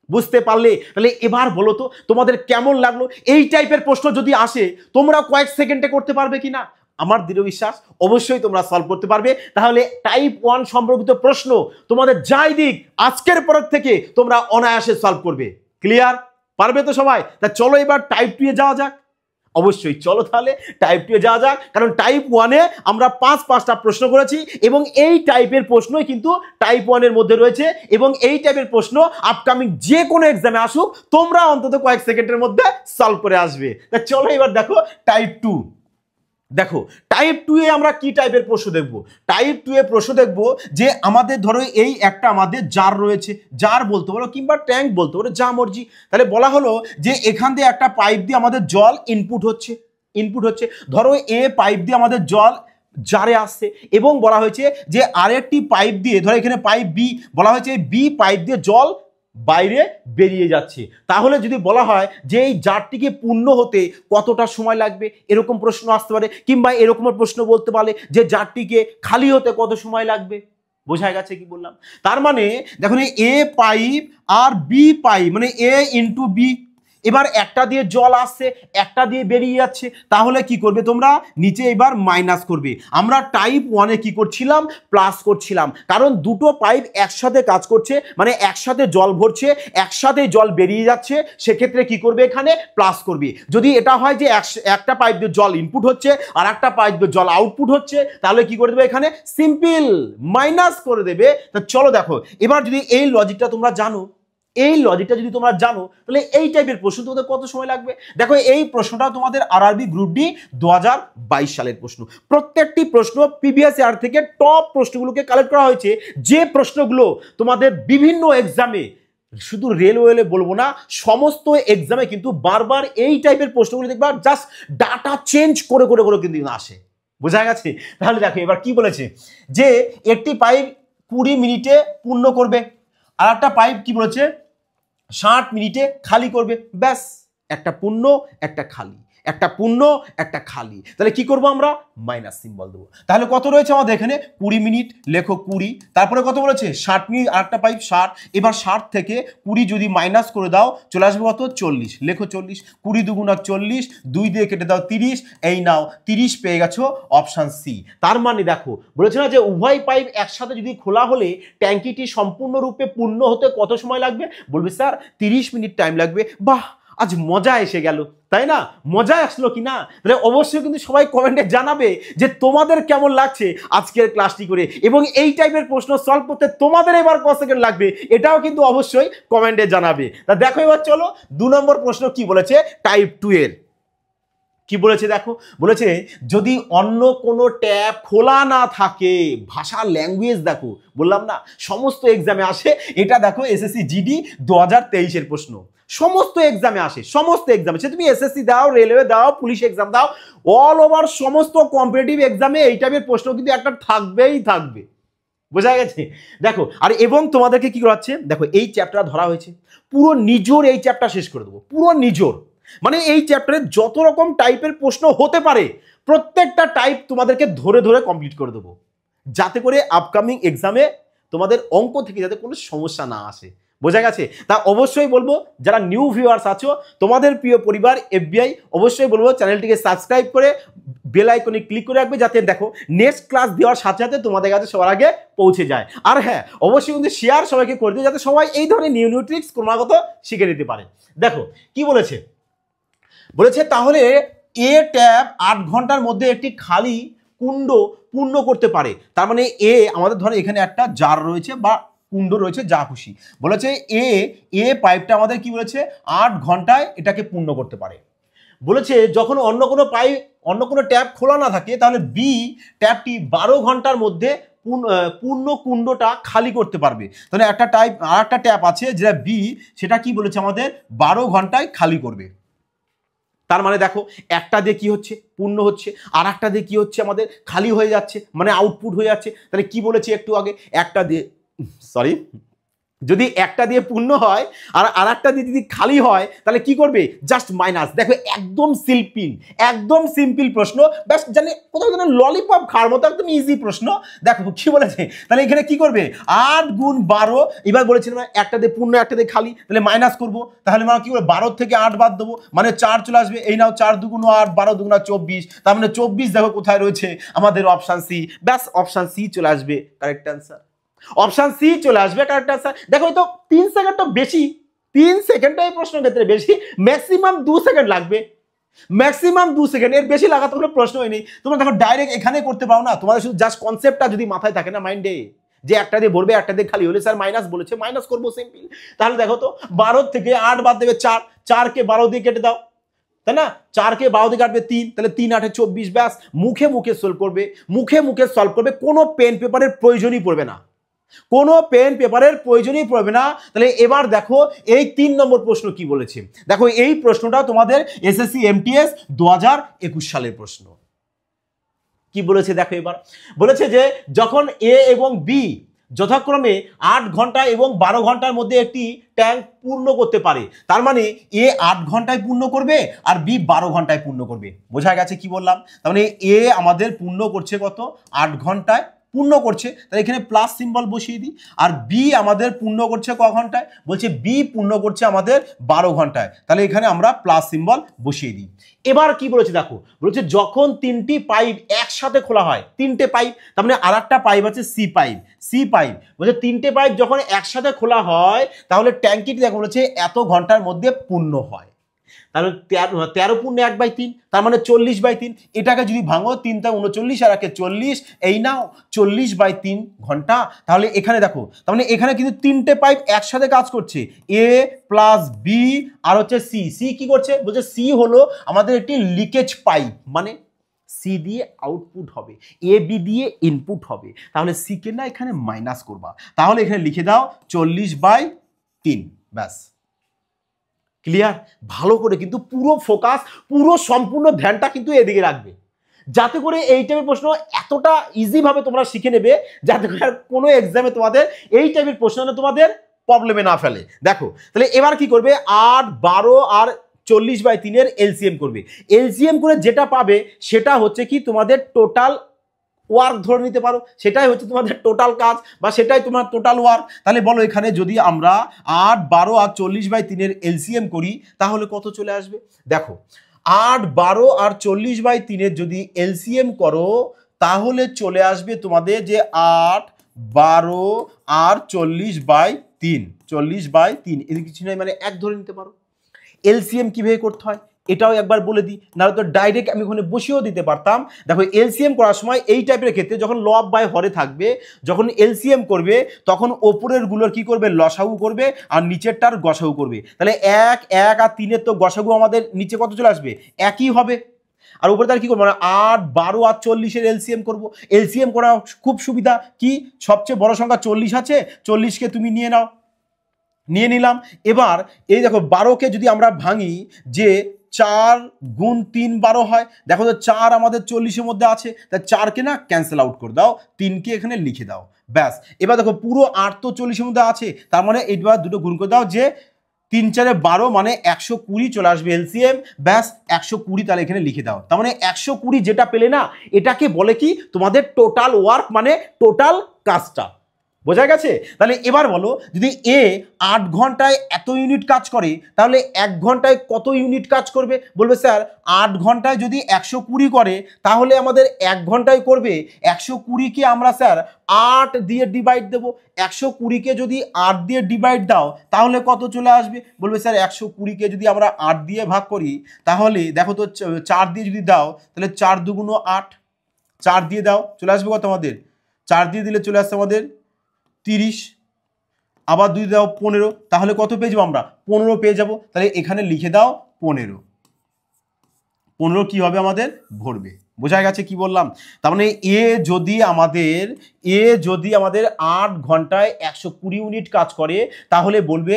বুঝতে পারলে? তাহলে এবার বলো তো তোমাদের কেমন লাগলো? এই টাইপের প্রশ্ন যদি আসে তোমরা কয়েক সেকেন্ডে করতে পারবে কিনা? আমার দৃঢ় বিশ্বাস অবশ্যই তোমরা সলভ করতে পারবে। তাহলে টাইপ 1 সম্পর্কিত প্রশ্ন তোমাদের যাই দিক আজকের পর থেকে তোমরা অনায়াসে সলভ করবে। ক্লিয়ার? পারবে তো সবাই? তা চলো এবার টাইপ 2 এ যাওয়া যাক। অবশ্যই চলো তাহলে টাইপ 2 এ যাওয়া যাক, কারণ টাইপ 1 এ আমরা 5টা প্রশ্ন করেছি এবং এই টাইপের প্রশ্নই কিন্তু টাইপ 1 এর মধ্যে রয়েছে, এবং এই টাইপের প্রশ্ন আপকামিং যে কোনো এক্সামে আসুক তোমরা অন্তত কয়েক সেকেন্ডের মধ্যে সলভ করে আসবে। তা চলো এবার দেখো টাইপ 2। দেখো টাইপ 2 এ আমরা কি টাইপের প্রশ্ন দেখব? টাইপ 2 এ প্রশ্ন দেখব যে আমাদের ধরো এই একটা আমাদের জার রয়েছে, জার বলতে পারো কিংবা ট্যাঙ্ক বলতে পারো, যা মর্জি। তাহলে বলা হলো যে এখান দিয়ে একটা পাইপ দিয়ে আমাদের জল ইনপুট হচ্ছে, ধরো এ পাইপ দিয়ে আমাদের জল জারে আসছে, এবং বলা হয়েছে যে আরেকটি পাইপ দিয়ে, ধরো এখানে পাইপ বি, বলা হয়েছে বি পাইপ দিয়ে জল বাইরে বেরিয়ে যাচ্ছে। তাহলে যদি বলা হয় যে এই জারটিকে পূর্ণ হতে কতটা সময় লাগবে, এরকম প্রশ্ন আসতে পারে, কিংবা এরকম প্রশ্ন বলতে পারে যে জারটিকে খালি হতে কত সময় লাগবে। বোঝা গেছে কি বললাম? তার মানে দেখুন এ পাইপ আর বি পাইপ, মানে এ ইন্টু বি, এবার একটা দিয়ে জল আসছে, একটা দিয়ে বেরিয়ে যাচ্ছে, তাহলে কি করবে তোমরা, নিচে এবার মাইনাস করবে। আমরা টাইপ 1 এ কি করছিলাম, প্লাস করছিলাম, কারণ দুটো পাইপ একসাথে কাজ করছে, মানে একসাথে জল ভরছে, একসাথে জল বেরিয়ে যাচ্ছে, সেক্ষেত্রে কি করবে, এখানে প্লাস করবে। যদি এটা হয় যে একটা পাইপ দিয়ে জল ইনপুট হচ্ছে আর একটা পাইপ দিয়ে জল আউটপুট হচ্ছে, তাহলে কি করে দেবে, এখানে সিম্পল মাইনাস করে দেবে। তা চলো দেখো এবার যদি এই লজিকটা তোমরা জানো, তাহলে এই টাইপের প্রশ্ন তোমাদের কত সময় লাগবে। দেখো এই প্রশ্নটা তোমাদের আরআরবি গ্রুপ ডি 2022 সালের প্রশ্ন। প্রত্যেকটি প্রশ্ন প্রিভিয়াস ইয়ার থেকে টপ প্রশ্নগুলোকে কালেক্ট করা হয়েছে, যে প্রশ্নগুলো তোমাদের বিভিন্ন এক্সামে, শুধু রেলওয়ে বলবো না, সমস্ত এক্সামে কিন্তু বারবার এই টাইপের প্রশ্নগুলো দেখবা, জাস্ট ডাটা চেঞ্জ করে কিন্তু আসে। বোঝা গেছে? তাহলে দেখো এবার কি বলেছে, যে একটি পাইপ 20 মিনিটে পূর্ণ করবে, আর একটা পাইপ কি বলেছে 60 মিনিটে খালি করবে। ব্যাস, একটা পূর্ণ একটা খালি, একটা পূর্ণ একটা খালি। তাহলে কি করব আমরা, মাইনাস সিম্বল দেবো। তাহলে কত রয়েছে আমাদের এখানে, 20 মিনিট, লেখো 20, তারপরে কত বলেছে 60 মিনিট, আর একটা পাইপ 60, এবার 60 থেকে 20 যদি মাইনাস করে দাও চলে আসবে কত, 40, লেখো 40, 20 দুগুণা 40, 2 দিয়ে কেটে দাও 30, এই নাও 30 পেয়ে গেছো, অপশান সি। তার মানে দেখো বলেছে না যে উভয় পাইপ একসাথে যদি খোলা হলে ট্যাঙ্কিটি সম্পূর্ণরূপে পূর্ণ হতে কত সময় লাগবে, বলবে স্যার 30 মিনিট টাইম লাগবে। বাহ, আজ মজা এসে গেল, তাই না? মজা আসলো কি না? তাহলে অবশ্যই কিন্তু সবাই কমেন্টে জানাবে যে তোমাদের কেমন লাগছে আজকের ক্লাসটি করে, এবং এই টাইপের প্রশ্ন সলভ করতে তোমাদের এবার কত সেকেন্ড লাগবে এটাও কিন্তু অবশ্যই কমেন্টে জানাবে। তা দেখো এবার চলো 2 নম্বর প্রশ্ন কি বলেছে টাইপ 2 এর। কি বলেছে দেখো, বলেছে যদি অন্য কোনো ট্যাব খোলা না থাকে, ভাষা ল্যাঙ্গুয়েজ দেখো, বললাম না সমস্ত এক্সামে আসে, এটা দেখো এসএসসি জিডি 2023 এর প্রশ্ন, সমস্ত এক্সামে আসে, সমস্ত এক্সামে, সে তুমি এসএসসি দাও, রেলওয়ে দাও, পুলিশ এক্সাম দাও, অল ওভার সমস্ত কম্পিটিটিভ এক্সামে এই টাইপের প্রশ্ন কিন্তু একটা থাকবেই থাকবে। বোঝা গেছে? দেখো আর এবং তোমাদেরকে কি করাচ্ছে, দেখো এই চ্যাপ্টার ধরা হয়েছে, পুরো নিজর এই চ্যাপ্টার শেষ করে দেবো, পুরো নিজর, মানে এই চ্যাপ্টারে যত রকম টাইপের প্রশ্ন হতে পারে প্রত্যেকটা টাইপ তোমাদেরকে ধরে কমপ্লিট করে দেবো, যাতে করে আপকামিং এক্সামে তোমাদের অঙ্ক থেকে যাতে কোনো সমস্যা না আসে। বোঝা গেছে? তা অবশ্যই বলবো যারা নিউ ভিউয়ার্স আছো, তোমাদের প্রিয় পরিবার এফবিআই, অবশ্যই বলবো চ্যানেলটিকে সাবস্ক্রাইব করে বেল আইকনে ক্লিক করে রাখবে, যাতে দেখো নেক্সট ক্লাস দেওয়ার সাথে সাথে তোমাদের কাছে সবার আগে পৌঁছে যায়। আর হ্যাঁ, অবশ্যই কিন্তু শেয়ার সবাইকে করে দিও, যাতে সবাই এই ধরনের নিউ ট্রিক্স ক্রমাগত শিখে নিতে পারে। দেখো কি বলেছে, তাহলে এ ট্যাব 8 ঘন্টার মধ্যে একটি খালি কুণ্ড পূর্ণ করতে পারে। তার মানে এ আমাদের ধরো এখানে একটা জার রয়েছে বা কুণ্ড রয়েছে, যা খুশি, বলেছে এ পাইপটা আমাদের কি বলেছে 8 ঘন্টায় এটাকে পূর্ণ করতে পারে। বলেছে যখন অন্য কোনো ট্যাব খোলা না থাকে, তাহলে বি ট্যাবটি 12 ঘন্টার মধ্যে পূর্ণ কুণ্ডটা খালি করতে পারবে। তাহলে আর একটা ট্যাপ আছে যেটা বি, সেটা কি বলেছে আমাদের 12 ঘন্টায় খালি করবে। তার মানে দেখো একটা দিয়ে কি হচ্ছে, পূর্ণ হচ্ছে, আর একটা দিয়ে কি হচ্ছে, আমাদের খালি হয়ে যাচ্ছে, মানে আউটপুট হয়ে যাচ্ছে। তাহলে কি বলেছি একটু আগে, একটা দিয়ে সরি, যদি একটা দিয়ে পূর্ণ হয় আর আরেকটা দিয়ে যদি খালি হয় তাহলে কি করবে, জাস্ট মাইনাস। দেখো একদম সিম্পল প্রশ্ন, ব্যাস জানি কোথাও যেন ললিপপ খাওয়ার মতো একদম ইজি প্রশ্ন। দেখো কি বলেছে, তাহলে এখানে কি করবে 8 গুণ 12, এবার বলেছিলাম একটা দিয়ে পূর্ণ একটা দিয়ে খালি, তাহলে মাইনাস করবো, তাহলে মানে কি করবো 12 থেকে 8 বাদ দেবো, মানে 4 চলে আসবে। এই নাও 4 দুগুণ 8, 12 দুগুণ 24, তার মানে 24 দেখো কোথায় রয়েছে, আমাদের অপশান সি। ব্যাস অপশান সি চলে আসবে কারেক্ট অ্যান্সার, অপশন সি চলে আসবে কারেক্ট আনসার। দেখো তো 3 সেকেন্ড তো বেশি, 3 সেকেন্ডটাই প্রশ্নের ক্ষেত্রে বেশি, ম্যাক্সিমাম 2 সেকেন্ড লাগবে, ম্যাক্সিমাম 2 সেকেন্ড, এর বেশি লাগাতে কোনো প্রশ্নই নেই। তোমরা দেখো ডাইরেক্ট এখানে করতে পারো না, তোমাদের শুধু জাস্ট কনসেপ্টটা যদি মাথায় থাকে না মাইন্ডে, যে একটা দিয়ে ভরবে একটা দিয়ে খালি হলে স্যার মাইনাস বলেছে মাইনাস করবো সিম্পল। তাহলে দেখো তো 12 থেকে 8 বাদ দেবে 4, 4 কে 12 দিয়ে কেটে দাও, তাই না, 4 কে 12 দিয়ে কাটবে 3, তাহলে 3 8 24। ব্যাস মুখে সলভ করবে, কোনো পেন পেপারের প্রয়োজনই পড়বে না, কোনো পেন পেপারের প্রয়োজনই পড়বে না। তাহলে এবার দেখো এই 3 নম্বর প্রশ্ন কি বলেছে, দেখো এই প্রশ্নটা তোমাদের এসএসসি এমটিএস 2021 সালের প্রশ্ন। কি বলেছে দেখো, এবার বলেছে যে যখন এ এবং বি যথাক্রমে 8 ঘন্টা এবং 12 ঘন্টার মধ্যে একটি ট্যাঙ্ক পূর্ণ করতে পারে, তার মানে এ 8 ঘন্টায় পূর্ণ করবে আর বি 12 ঘন্টায় পূর্ণ করবে। বোঝা গেছে কি বললাম, তার মানে এ আমাদের পূর্ণ করছে কত, 8 ঘন্টায় পূর্ণ করছে, তাহলে এখানে প্লাস সিম্বল বসিয়ে দিই। আর বি আমাদের পূর্ণ করছে ক ঘন্টায়, বলছে বি পূর্ণ করছে আমাদের 12 ঘন্টায়, তাহলে এখানে আমরা প্লাস সিম্বল বসিয়ে দিই। এবার কি বলেছে দেখো, বলেছে যখন 3টি পাইপ একসাথে খোলা হয়, 3টে পাইপ, তার মানে আর একটা পাইপ আছে সি পাইপ, বলছে 3টে পাইপ যখন একসাথে খোলা হয় তাহলে ট্যাঙ্কিটি দেখো বলেছে এত ঘন্টার মধ্যে পূর্ণ হয়। তাহলে 13 পূর্ণ 1/3, তার মানে 40/3। এটাকে যদি ভাঙো 3 টা 39 আর 1 40, এই নাও 40/3 ঘন্টা। তাহলে এখানে দেখো, তার মানে এখানে কিন্তু 3টে পাইপ একসাথে কাজ করছে, এ প্লাস বি আর হচ্ছে সি কি করছে, বলছে সি হলো আমাদের একটি লিকেজ পাইপ, মানে সি দিয়ে আউটপুট হবে, এ বি দিয়ে ইনপুট হবে, তাহলে সি কে না এখানে মাইনাস করবা, তাহলে এখানে লিখে দাও 40/3। ব্যাস ক্লিয়ার। ভালো করে কিন্তু পুরো ফোকাস, পুরো সম্পূর্ণ ধ্যানটা কিন্তু এদিকে রাখবে, যাতে করে এই টাইপের প্রশ্ন এতটা ইজি ভাবে তোমরা শিখে নেবে, যাতে করে কোনো এক্সামে তোমাদের এই টাইপের প্রশ্ন তোমাদের প্রবলেমে না ফেলে। দেখো তাহলে এবার কি করবে, 8 12 আর 40/3 এলসিএম করবে, এলসিএম করে যেটা পাবে সেটা হচ্ছে কি তোমাদের টোটাল ওয়ার্ক ধরে নিতে পারো, সেটাই হচ্ছে তোমাদের টোটাল কাজ বা সেটাই তোমার টোটাল ওয়ার্ক। তাহলে বলো এখানে যদি আমরা 8 12 আর 40/3 এলসিএম করি তাহলে কত চলে আসবে, দেখো 8 12 আর 40/3 যদি এলসিএম করো তাহলে চলে আসবে তোমাদের যে 8 12 আর 40/3 এদিকে কিছু নয়, মানে 1 ধরে নিতে পারো। এলসিএম কিভাবে করতে হয় এটাও একবার বলে দিই, নাহলে তো ডাইরেক্ট আমি ওখানে বসিয়েও দিতে পারতাম। দেখো এলসিএম করার সময় এই টাইপের ক্ষেত্রে যখন লব বাই হরে থাকবে, যখন এলসিএম করবে তখন ওপরের গুলোর কি করবে, লসাগু করবে আর নিচেরটার গসাগু করবে। তাহলে 1 1 আর 3 তো গসাগু আমাদের নিচে কত চলে আসবে, একই হবে। আর উপরে তার কি করবো, মানে 8 12 আর 40 এলসিএম করবো। এলসিএম করা খুব সুবিধা, কি সবচেয়ে বড় সংখ্যা 40 আছে, 40কে তুমি নিয়ে নাও, নিয়ে নিলাম। এবার এই দেখো 12কে যদি আমরা ভাঙি, যে 4 গুণ 3 12 হয়, দেখো তো 4 আমাদের 40-এর মধ্যে আছে, তাই 4কে না ক্যান্সেল আউট করে দাও, 3কে এখানে লিখে দাও, ব্যাস। এবার দেখো পুরো 8 তো 40-এর মধ্যে আছে, তার মানে এইবার দুটো গুণ করে দাও, যে 3 4 12 মানে 120 চলে আসবে এলসিএম, ব্যাস 120 তাহলে এখানে লিখে দাও। তার মানে 120 যেটা পেলে না, এটাকে বলে কি তোমাদের টোটাল ওয়ার্ক, মানে টোটাল কাজটা। বোঝা গেছে। তাহলে এবার বলো, যদি এ 8 ঘন্টায় এত ইউনিট কাজ করে তাহলে 1 ঘন্টায় কত ইউনিট কাজ করবে, বলবে স্যার 8 ঘন্টায় যদি 120 করে তাহলে আমাদের 1 ঘন্টায় করবে 120কে আমরা স্যার 8 দিয়ে ডিভাইড দেবো, 120কে যদি 8 দিয়ে ডিভাইড দাও তাহলে কত চলে আসবে, বলবে স্যার 120কে যদি আমরা 8 দিয়ে ভাগ করি তাহলে দেখো তো 4 দিয়ে যদি দাও তাহলে 4 দুগুণ 8, 4 দিয়ে দাও চলে আসবে কত আমাদের, 4 দিয়ে দিলে চলে আসছে আমাদের 30, আবার 2 দাও 15, তাহলে কত পেয়ে যাবো আমরা, 15 পেয়ে যাবো। তাহলে এখানে লিখে দাও 15 কি হবে আমাদের, ভরবে। বোঝা গেছে কি বললাম। তার মানে এ যদি আমাদের 8 ঘন্টায় 120 ইউনিট কাজ করে তাহলে বলবে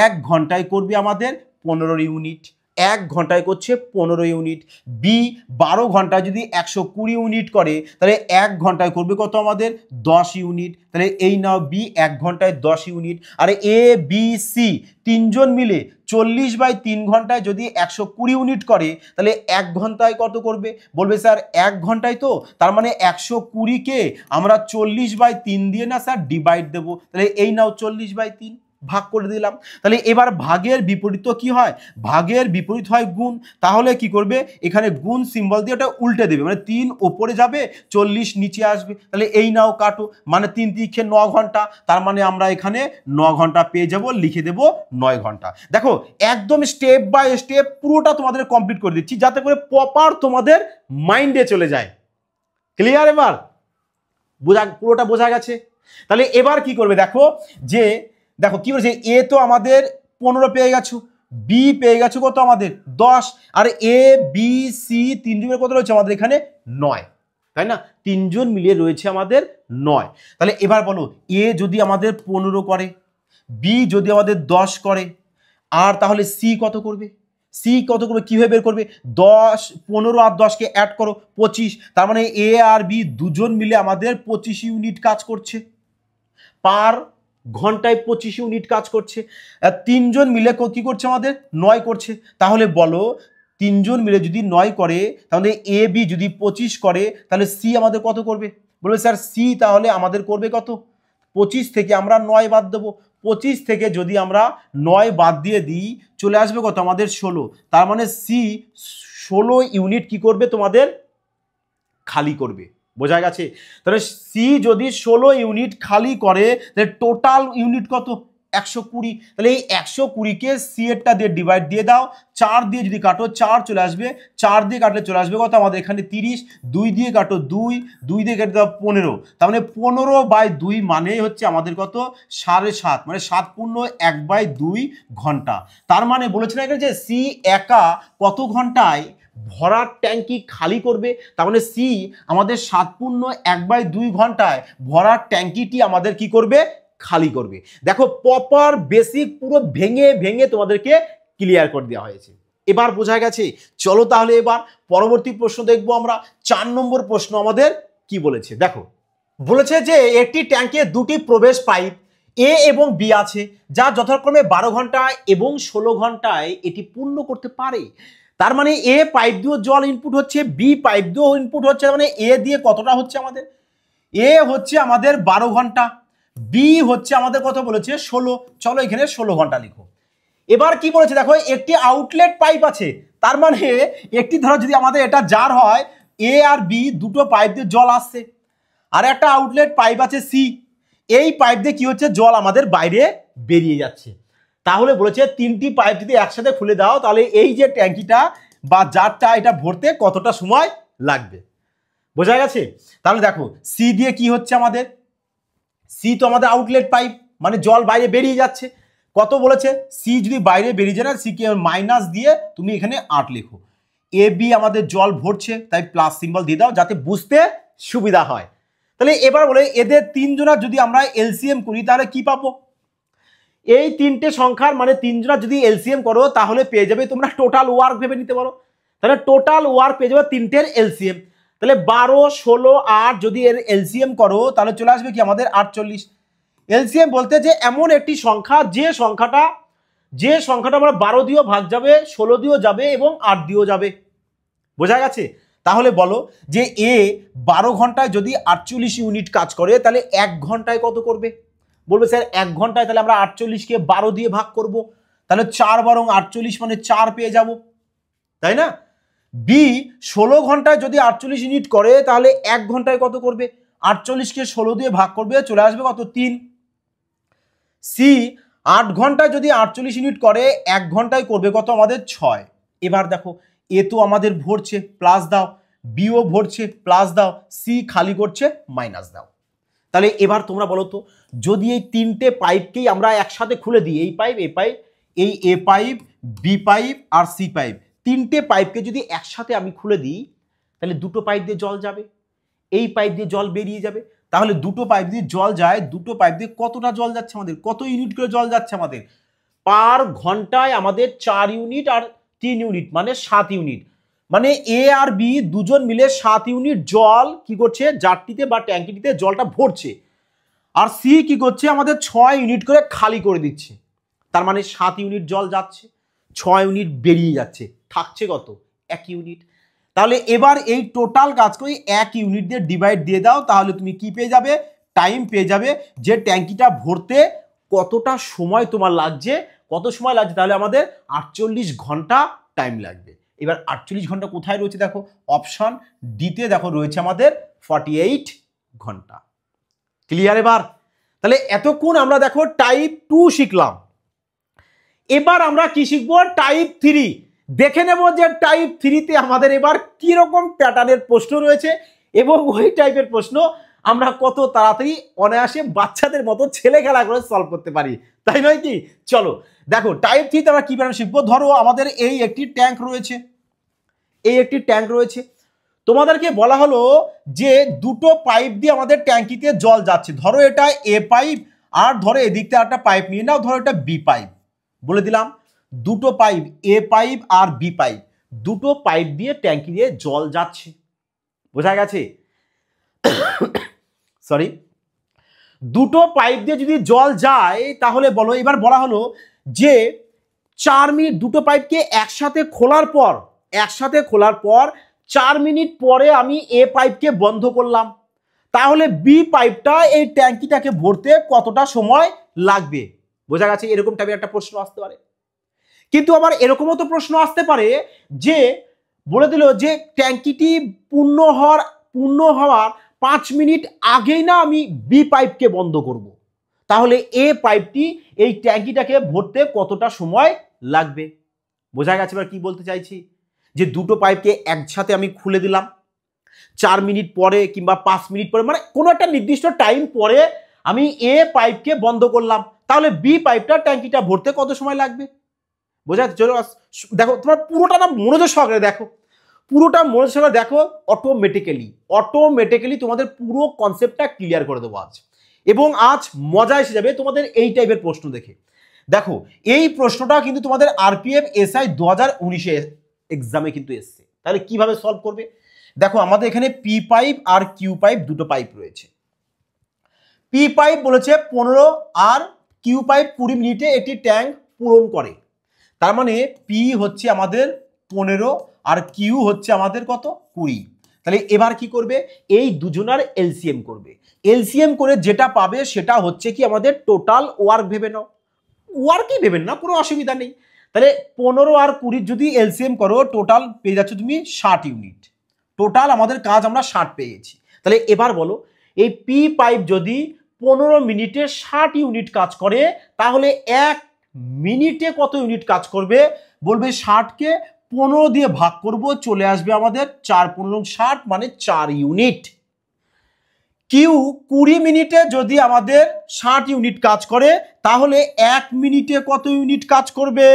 1 ঘন্টায় করবে আমাদের 15 ইউনিট। এক ঘন্টায় করছে 15 ইউনিট। বি 12 ঘন্টায় যদি 120 ইউনিট করে তাহলে এক ঘন্টায় করবে কত আমাদের 10 ইউনিট। তাহলে এই নাও বি 1 ঘন্টায় 10 unit. R A B C তিনজন মিলে 40/3 ঘন্টায় যদি 120 ইউনিট করে তাহলে এক ঘন্টায় কত করবে? বলবে স্যার এক ঘন্টায় তো, তার মানে 120কে আমরা 40/3 দিয়ে না স্যার ডিভাইড দেবো। তাহলে এই নাও 40/3 ভাগ করে দিলাম। তাহলে এবার ভাগের বিপরীত কি হয়? ভাগের বিপরীত হয় গুণ। তাহলে কি করবে? এখানে গুণ সিম্বল দিয়ে ওটা উল্টে দেবে, মানে 3 ওপরে যাবে 40 নিচে আসবে। তাহলে এই নাও কাটো, মানে 3 3 9 ঘন্টা, তার মানে আমরা এখানে 9 ঘন্টা পেয়ে যাব, লিখে দেব 9 ঘন্টা। দেখো একদম স্টেপ বাই স্টেপ পুরোটা তোমাদের কমপ্লিট করে দিচ্ছি যাতে করে প্রপার তোমাদের মাইন্ডে চলে যায়। ক্লিয়ার? এবার পুরোটা বোঝা গেছে? তাহলে এবার কি করবে? দেখো কি বলছে, এ তো আমাদের 15 পেয়ে গেছো, বি পেয়ে গেছো কত আমাদের 10, আর এ বি সি তিনজনের কত রয়েছে আমাদের এখানে 9, তাই না? তিনজন মিলিয়ে রয়েছে আমাদের 9। তাহলে এবার বলো, এ যদি আমাদের 15 করে, বি যদি আমাদের 10 করে, আর তাহলে সি কত করবে? সি কত করবে কিভাবে বের করবে? 10 15 আর 10কে অ্যাড করো 25, তার মানে এ আর বি দুজন মিলে আমাদের 25 ইউনিট কাজ করছে, পার ঘন্টায় 25 ইউনিট কাজ করছে। তিনজন মিলে কি করছে আমাদের 9 করছে। তাহলে বলো তিনজন মিলে যদি 9 করে তাহলে এ বি যদি 25 করে তাহলে সি আমাদের কত করবে? বলবে স্যার সি তাহলে আমাদের করবে কত? 25 থেকে আমরা 9 বাদ দেবো। 25 থেকে যদি আমরা 9 বাদ দিয়ে দিই চলে আসবে কত আমাদের 16, তার মানে সি 16 ইউনিট কি করবে তোমাদের খালি করবে। বোঝা গেছে? তাহলে সি যদি 16 ইউনিট খালি করে তাহলে টোটাল ইউনিট কত? 120। তাহলে এই 120কে সি এরটা দিয়ে ডিভাইড দিয়ে দাও, 4 দিয়ে যদি কাটো 4 চলে আসবে, 4 দিয়ে কাটলে চলে আসবে কত আমাদের এখানে 30, 2 দিয়ে কাটো 2, 2 দিয়ে কেটে দাও 15, তার মানে 15/2 মানে হচ্ছে আমাদের কত 7.5, মানে 7 পূর্ণ 1/2 ঘন্টা। তার মানে বলেছে না যে সি একা কত ঘন্টায় ভরার ট্যাঙ্কি খালি করবে? তার মানে সি আমাদের 7 পূর্ণ 1/2 ঘন্টায় ভরার ট্যাঙ্কিটি আমাদের কি করবে? খালি করবে। দেখো প্রপার বেসিক পুরো ভেঙে ভেঙে তোমাদেরকে ক্লিয়ার করে দেওয়া হয়েছে। এবার বোঝা গেছে? চলো তাহলে এবার পরবর্তী প্রশ্ন দেখবো আমরা। 4 নম্বর প্রশ্ন আমাদের কি বলেছে দেখো। বলেছে যে একটি ট্যাঙ্কে দুটি প্রবেশ পাইপ এ এবং বি আছে, যা যথাক্রমে 12 ঘন্টায় এবং 16 ঘন্টায় এটি পূর্ণ করতে পারে। তার মানে এ পাইপ দিয়ে জল ইনপুট হচ্ছে, বি পাইপ দিয়েও ইনপুট হচ্ছে, মানে এ দিয়ে কতটা হচ্ছে আমাদের? এ হচ্ছে আমাদের 12 ঘন্টা, বি হচ্ছে আমাদের কত বলেছে 16। চলো এখানে 16 ঘন্টা লিখো। এবার কি বলেছে দেখো, একটি আউটলেট পাইপ আছে, তার মানে একটি ধরো যদি আমাদের এটা জার হয়, এ আর বি দুটো পাইপ দিয়ে জল আসছে, আর একটা আউটলেট পাইপ আছে সি, এই পাইপ দিয়ে কি হচ্ছে জল আমাদের বাইরে বেরিয়ে যাচ্ছে। তাহলে বলেছে 3টি পাইপ যদি একসাথে খুলে দাও তাহলে এই যে ট্যাঙ্কিটা বা জারটা এটা ভরতে কতটা সময় লাগবে। বোঝা গেছে? তাহলে দেখো সি দিয়ে কি হচ্ছে আমাদের, সি তো আমাদের আউটলেট পাইপ, মানে জল বাইরে বেরিয়ে যাচ্ছে। কত বলেছে? সি যদি বাইরে বেরিয়ে যায় না, সি কে মাইনাস দিয়ে তুমি এখানে 8 লিখো। এ বি আমাদের জল ভরছে, তাই প্লাস সিম্বল দিয়ে দাও যাতে বুঝতে সুবিধা হয়। তাহলে এবার বলে এদের তিনজনের যদি আমরা এলসিএম করি তাহলে কি পাবো? এই তিনটে সংখ্যার মানে তিনজনের যদি এলসিএম করো তাহলে পেয়ে যাবে, তোমরা টোটাল ওয়ার্ক ভেবে নিতে পারো। তাহলে টোটাল ওয়ার্ক পেয়ে যাবে তিনটের এলসিএম। তাহলে 12, 16, 8 যদি এর এলসিএম করো তাহলে চলে আসবে কি আমাদের 48। এলসিএম বলতে যে এমন একটি সংখ্যা যে সংখ্যাটা আমরা 12 দিয়েও ভাগ যাবে, 16 দিয়েও যাবে এবং 8 দিয়েও যাবে। বোঝা গেছে? তাহলে বলো যে এ 12 ঘন্টায় যদি 48 ইউনিট কাজ করে তাহলে 1 ঘন্টায় কত করবে? বলবে স্যার 1 ঘন্টায় তাহলে আমরা 48কে 12 দিয়ে ভাগ করব, তাহলে 4 বরং 48 মানে 4 পেয়ে যাব, তাই না? বি 16 ঘন্টায় যদি 48 ইউনিট করে তাহলে 1 ঘন্টায় কত করবে? 48কে 16 দিয়ে ভাগ করবে, চলে আসবে কত 3। সি 8 ঘন্টায় যদি 48 ইউনিট করে 1 ঘন্টায় করবে কত আমাদের 6। এবার দেখো এ তো আমাদের ভরছে, প্লাস দাও, বিও ভরছে, প্লাস দাও, সি খালি করছে, মাইনাস দাও। তাহলে এবার তোমরা বলো তো, যদি এই তিনটে পাইপকেই আমরা একসাথে খুলে দিই, এই পাইপ, এই পাইপ, এই এ পাইপ, বি পাইপ আর সি পাইপ, তিনটে পাইপকে যদি একসাথে আমি খুলে দিই তাহলে দুটো পাইপ দিয়ে জল যাবে, এই পাইপ দিয়ে জল বেরিয়ে যাবে। তাহলে দুটো পাইপ দিয়ে জল যায়, দুটো পাইপ দিয়ে কতটা জল যাচ্ছে আমাদের? কত ইউনিট করে জল যাচ্ছে আমাদের? পার ঘন্টায় আমাদের 4 ইউনিট আর 3 ইউনিট মানে 7 ইউনিট, মানে এ আর বি দুজন মিলে 7 ইউনিট জল কি করছে, জারটিতে বা ট্যাঙ্কিটিতে জলটা ভরছে, আর সি কি করছে, আমাদের 6 ইউনিট করে খালি করে দিচ্ছে। তার মানে 7 ইউনিট জল যাচ্ছে, 6 ইউনিট বেরিয়ে যাচ্ছে, থাকছে কত, 1 ইউনিট। তাহলে এবার এই টোটাল কাজ করে 1 ইউনিট দিয়ে ডিভাইড দিয়ে দাও, তাহলে তুমি কি পেয়ে যাবে, টাইম পেয়ে যাবে, যে ট্যাঙ্কিটা ভরতে কতটা সময় তোমার লাগছে, কত সময় লাগছে, তাহলে আমাদের 48 ঘন্টা টাইম লাগবে। এবার 48 ঘন্টা কোথায় রয়েছে দেখো, অপশন ডিতে দেখো রয়েছে আমাদের 48 ঘন্টা। ক্লিয়ার? এবার তাহলে এতক্ষণ আমরা দেখো টাইপ 2 শিখলাম, এবার আমরা কি শিখবো, টাইপ 3। দেখে নেব যে টাইপ 3তে আমাদের এবার কি রকম প্যাটার্নের প্রশ্ন রয়েছে এবং ওই টাইপের প্রশ্ন আমরা কত তাড়াতাড়ি অনায়াসে বাচ্চাদের মতো ছেলে খেলা করে সলভ করতে পারি, তাই নয় কি? চলো দেখো টাইপ 3তে আমরা কি প্যাটার্ন শিখবো। ধরো আমাদের এই একটি ট্যাঙ্ক রয়েছে, এই একটি ট্যাঙ্ক রয়েছে, তোমাদেরকে বলা হলো যে দুটো পাইপ দিয়ে আমাদের ট্যাঙ্কিতে জল যাচ্ছে। ধরো এটা এ পাইপ, আর ধরো এদিক থেকে একটা পাইপ নিয়ে নাও, ধরো এটা বি পাইপ। বলে দিলাম দুটো পাইপ, এ পাইপ আর বি পাইপ, দুটো পাইপ দিয়ে ট্যাঙ্কি দিয়ে জল যাচ্ছে। বোঝা গেছে? সরি, দুটো পাইপ দিয়ে যদি জল যায় তাহলে বলো, এবার বলা হলো যে 4 মিনিট দুটো পাইপকে একসাথে খোলার পর 4 মিনিট পরে আমি এ পাইপকে বন্ধ করলাম, তাহলে বি পাইপটা এই ট্যাঙ্কিটাকে ভরতে কতটা সময় লাগবে। বোঝা গেছে? এরকম টাইপের একটা প্রশ্ন আসতে পারে। কিন্তু আবার এরকমও তো প্রশ্ন আসতে পারে যে বলে দিল যে ট্যাঙ্কিটি পূর্ণ হওয়ার 5 মিনিট আগেই না আমি বি পাইপকে বন্ধ করব, তাহলে এ পাইপটি এই ট্যাঙ্কিটাকে ভরতে কতটা সময় লাগবে। বোঝা গেছে এবার কি বলতে চাইছি, যে দুটো পাইপকে একসাথে আমি খুলে দিলাম, 4 মিনিট পরে কিংবা 5 মিনিট পরে, মানে কোনো একটা নির্দিষ্ট টাইম পরে আমি এ পাইপকে বন্ধ করলাম, তাহলে বি পাইপটা ট্যাঙ্কিটা ভরতে কত সময় লাগবে। বোঝা যাচ্ছে? চলো দেখো, তোমার পুরোটা না মনোযোগ সহকারে দেখো, পুরোটা মনোযোগ সহকারে দেখো, অটোমেটিক্যালি তোমাদের পুরো কনসেপ্টটা ক্লিয়ার করে দেবো আজ, এবং আজ মজা এসে যাবে তোমাদের এই টাইপের প্রশ্ন দেখে। দেখো এই প্রশ্নটা কিন্তু তোমাদের আরপিএফ এসআই 2019 এক্সামে কিন্তু এসছে। তাহলে কিভাবে সলভ করবে দেখো, আমাদের এখানে পি পাইপ আর কিউ পাইপ দুটো পাইপ রয়েছে। পি পাইপ বলেছে 15 আর কিউ পাইপ 20 মিনিটে একটি ট্যাঙ্ক পূরণ করে। তার মানে পি হচ্ছে আমাদের 15 আর কিউ হচ্ছে আমাদের কত, 20। তাহলে এবার কি করবে, এই দুজনার এলসিএম করবে, এলসিএম করে যেটা পাবে সেটা হচ্ছে কি আমাদের টোটাল ওয়ার্ক ভেবে নাও, ওয়ার্কই ভেবেন না, কোনো অসুবিধা নেই। তাহলে 15 আর 20 যদি এলসিএম করো, টোটাল পেয়ে যাচ্ছ তুমি 60 ইউনিট। টোটাল আমাদের কাজ আমরা 60 পেয়ে গেছি। তাহলে এবার বলো, এই পি পাইপ যদি 15 মিনিটে 60 ইউনিট কাজ করে, তাহলে 1 মিনিটে কত ইউনিট কাজ করবে, বলবে 60কে 15 দিয়ে ভাগ করব, চলে আসবে আমাদের 4 15 60, মানে 4 ইউনিট। কিউ 20 মিনিটে যদি আমাদের 60 ইউনিট কাজ করে, তাহলে 1 মিনিটে কত ইউনিট কাজ করবে,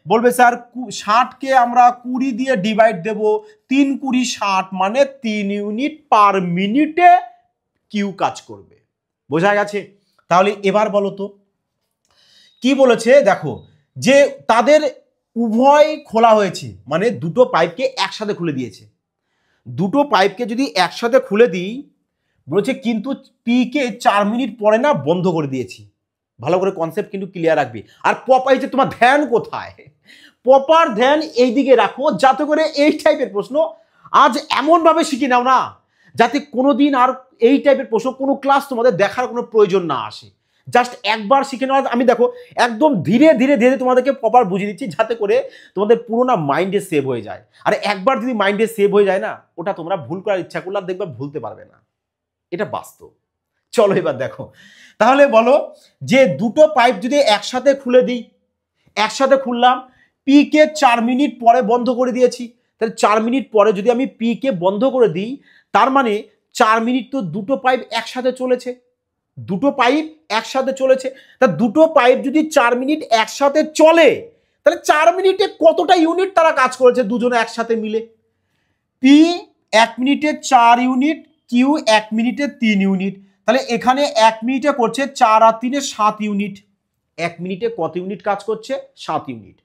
বলবে স্যার 60কে আমরা 20 দিয়ে ডিভাইড দেব, 3 20 60, মানে 3 ইউনিট পার মিনিটে কিউ কাজ করবে। বোঝা গেছে? তাহলে এবার বলো তো কি বলেছে, দেখো যে তাদের উভয় খোলা হয়েছে, মানে দুটো পাইপকে একসাথে খুলে দিয়েছে। দুটো পাইপকে যদি একসাথে খুলে দিই বলেছে, কিন্তু পি কে 4 মিনিট পরে না বন্ধ করে দিয়েছি। ভালো করে কনসেপ্ট কিন্তু ক্লিয়ার রাখবে। আর পপাই যে তোমার ধ্যান কোথায়, প্রপার ধ্যান এই দিকে রাখো, যাতে করে এই টাইপের প্রশ্ন আজ এমন ভাবে শিখে নাও না, যাতে কোনোদিন আর এই টাইপের প্রশ্ন কোনো ক্লাস তোমাদের দেখার কোনো প্রয়োজন না আসে। জাস্ট একবার শিখে নেওয়া, আমি দেখো একদম ধীরে ধীরে ধীরে তোমাদেরকে প্রপার বুঝিয়ে দিচ্ছি, যাতে করে তোমাদের পুরো না মাইন্ডে সেভ হয়ে যায়। আর একবার যদি মাইন্ডে সেভ হয়ে যায় না, ওটা তোমরা ভুল করার ইচ্ছা করলে দেখবে ভুলতে পারবে না, এটা বাস্তব। চলো এবার দেখো, তাহলে বলো যে দুটো পাইপ যদি একসাথে খুলে দিই, একসাথে খুললাম, পি কে 4 মিনিট পরে বন্ধ করে দিয়েছি, তাহলে 4 মিনিট পরে যদি আমি পি কে বন্ধ করে দিই, তার মানে 4 মিনিট তো দুটো পাইপ একসাথে চলেছে, দুটো পাইপ একসাথে চলেছে। তা দুটো পাইপ যদি 4 মিনিট একসাথে চলে, তাহলে 4 মিনিটে কতটা ইউনিট তারা কাজ করেছে দুজনে একসাথে মিলে। পি 1 মিনিটে 4 ইউনিট, কিউ 1 মিনিটে 3 ইউনিট, তাহলে এখানে 1 মিনিটে করছে 4 আর 3 7 ইউনিট। 1 মিনিটে কত ইউনিট কাজ করছে, 7 ইউনিট।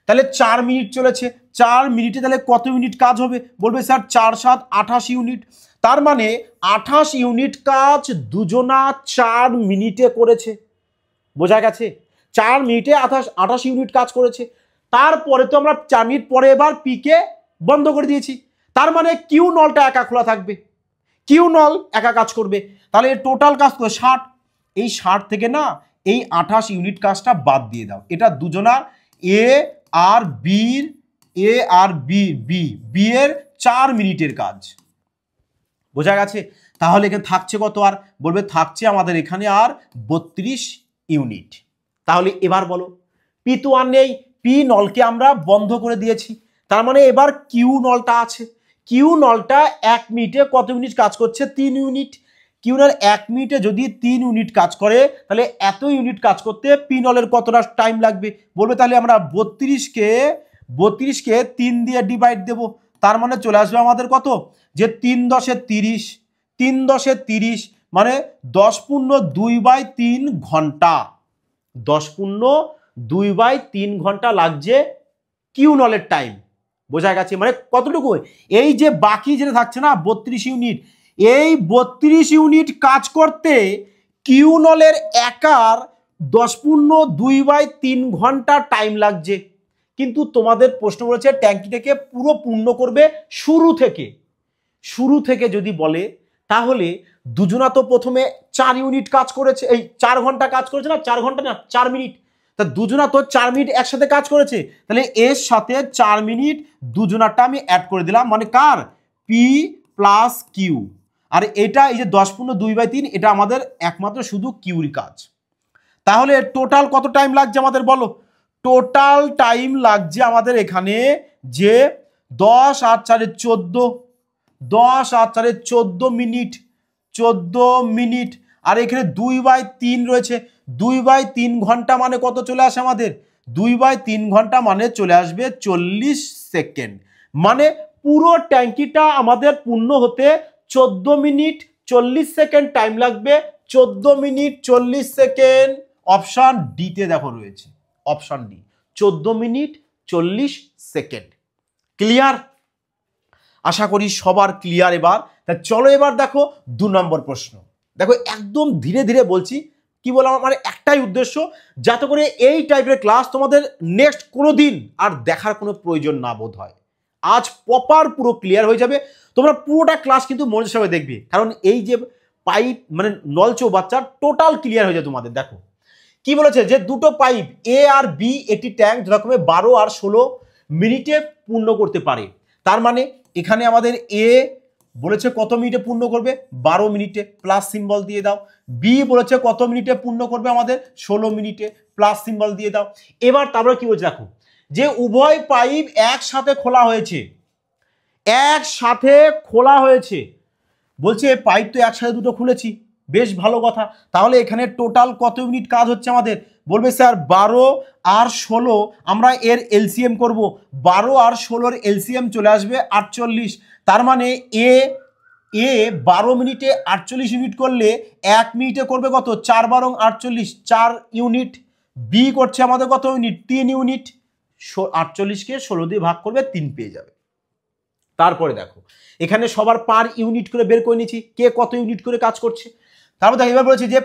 তাহলে 4 মিনিট চলেছে, 4 মিনিটে তাহলে কত ইউনিট কাজ হবে? বলবে স্যার 4 7 28 ইউনিট। তার মানে 28 ইউনিট কাজ দুজনা 4 মিনিটে করেছে। বোঝা গেছে? 4 মিনিটে 28 ইউনিট কাজ করেছে। তারপরে তো আমরা 4 মিনিট পরে এবার পিকে বন্ধ করে দিয়েছি। তার মানে কিউ নলটা একা খোলা থাকবে, কিউ নল একা কাজ করবে। তাহলে টোটাল কাজ তো 60। এই 60 থেকে না এই 28 ইউনিট কাজটা বাদ দিয়ে দাও। এটা দুজনার এ আর বি এর 4 মিনিটের কাজ। বোঝা গেছে? তাহলে এখানে থাকছে কত? আর বলবে থাকছে আমাদের এখানে আর 32 ইউনিট। তাহলে এবার বলো, পি তো আর নেই, পি নলকে আমরা বন্ধ করে দিয়েছি। তার মানে এবার কিউ নলটা আছে। কিউ নলটা 1 মিনিটে কত ইউনিট কাজ করছে? 3 ইউনিট। কিউ নল 1 মিনিটে যদি 3 ইউনিট কাজ করে তাহলে এত ইউনিট কাজ করতে পি নলের কতটা টাইম লাগবে? বলবে তাহলে আমরা 32কে 3 দিয়ে ডিভাইড দেব। তার মানে চলে আসবে আমাদের কত? যে 3 10 30, 3 10 30 মানে 10 পূর্ণ 2/3 ঘন্টা। 10 পূর্ণ 2/3 ঘন্টা লাগছে কিউ নলের টাইম। বোঝা গেছে? মানে কতটুকু? এই যে বাকি যেটা থাকছে না 32 ইউনিট, এই 32 ইউনিট কাজ করতে কিউ নলের একার 10 পূর্ণ 2/3 ঘন্টা টাইম লাগছে। কিন্তু তোমাদের প্রশ্ন বলেছে ট্যাঙ্কিটাকে পুরো পূর্ণ করবে শুরু থেকে যদি বলে তাহলে দুজনা তো প্রথমে 4 ইউনিট কাজ করেছে, এই 4 ঘন্টা কাজ করেছে না, 4 ঘন্টা না 4 মিনিট। তা দুজনা তো 4 মিনিট একসাথে কাজ করেছে। তাহলে এর সাথে 4 মিনিট দুজনাটা আমি অ্যাড করে দিলাম, মানে কার? P plus Q. আর এটা এই যে 10 পূর্ণ 2/3 এটা আমাদের একমাত্র শুধু কিউর কাজ। তাহলে টোটাল কত টাইম লাগছে আমাদের বলো? টোটাল টাইম লাগছে আমাদের এখানে যে 10 আর 4 14, 10 আর 4 14 মিনিট, 14 মিনিট। আর এখানে 2/3 রয়েছে, 2/3 ঘন্টা মানে কত চলে আসে আমাদের? 2/3 ঘন্টা মানে চলে আসবে 40 সেকেন্ড। মানে পুরো ট্যাঙ্কিটা আমাদের পূর্ণ হতে 14 মিনিট 40 সেকেন্ড টাইম লাগবে। 14 মিনিট 40 সেকেন্ড অপশন ডিতে দেখো রয়েছে, option D 14 minute 40 second. Clear? আশা করি সবার ক্লিয়ার। এবার তা চলো এবার দেখো 2 নম্বর প্রশ্ন। দেখো একদম ধীরে ধীরে বলছি, কি বললাম, আমার একটাই উদ্দেশ্য যাতে করে এই টাইপের ক্লাস তোমাদের নেক্সট কোনো দিন আর দেখার কোনো প্রয়োজন না বোধ হয়। আজ প্রপার পুরো ক্লিয়ার হয়ে যাবে। তোমরা পুরোটা ক্লাস কিন্তু মনোযোগ সহকারে দেখবে, কারণ এই যে পাইপ মানে নল চৌবাচ্চার টোটাল ক্লিয়ার হয়ে যায় তোমাদের। দেখো কি বলেছে যে দুটো পাইপ এ আর বি একটি ট্যাঙ্ক যথাক্রমে 12 আর 16 মিনিটে পূর্ণ করতে পারে। তার মানে এখানে আমাদের এ বলেছে কত মিনিটে পূর্ণ করবে? 12 মিনিটে, প্লাস সিম্বল দিয়ে দাও। বি বলেছে কত মিনিটে পূর্ণ করবে আমাদের? 16 মিনিটে, প্লাস সিম্বল দিয়ে দাও। এবার তারপরে কি বলছে দেখো, যে উভয় পাইপ একসাথে খোলা হয়েছে, একসাথে খোলা হয়েছে। বলছে পাইপ তো একসাথে দুটো খুলেছি, বেশ ভালো কথা। তাহলে এখানে টোটাল কত ইউনিট কাজ হচ্ছে আমাদের? বলবে স্যার 12 আর 16, আমরা এর এলসিএম করব। 12 আর 16 এর এলসিএম চলে আসবে 48। তার মানে এ 12 মিনিটে 48 ইউনিট করলে 1 মিনিটে করবে কত? 4 12 48, 4 ইউনিট। বি করছে আমাদের কত ইউনিট? 3 ইউনিট। 48কে 16 দিয়ে ভাগ করবে, 3 পেয়ে যাবে। তারপরে দেখো এখানে সবার পার ইউনিট করে বের করে নিয়েছি কে কত ইউনিট করে কাজ করছে। তারপর দেখো এবার বলেছি যে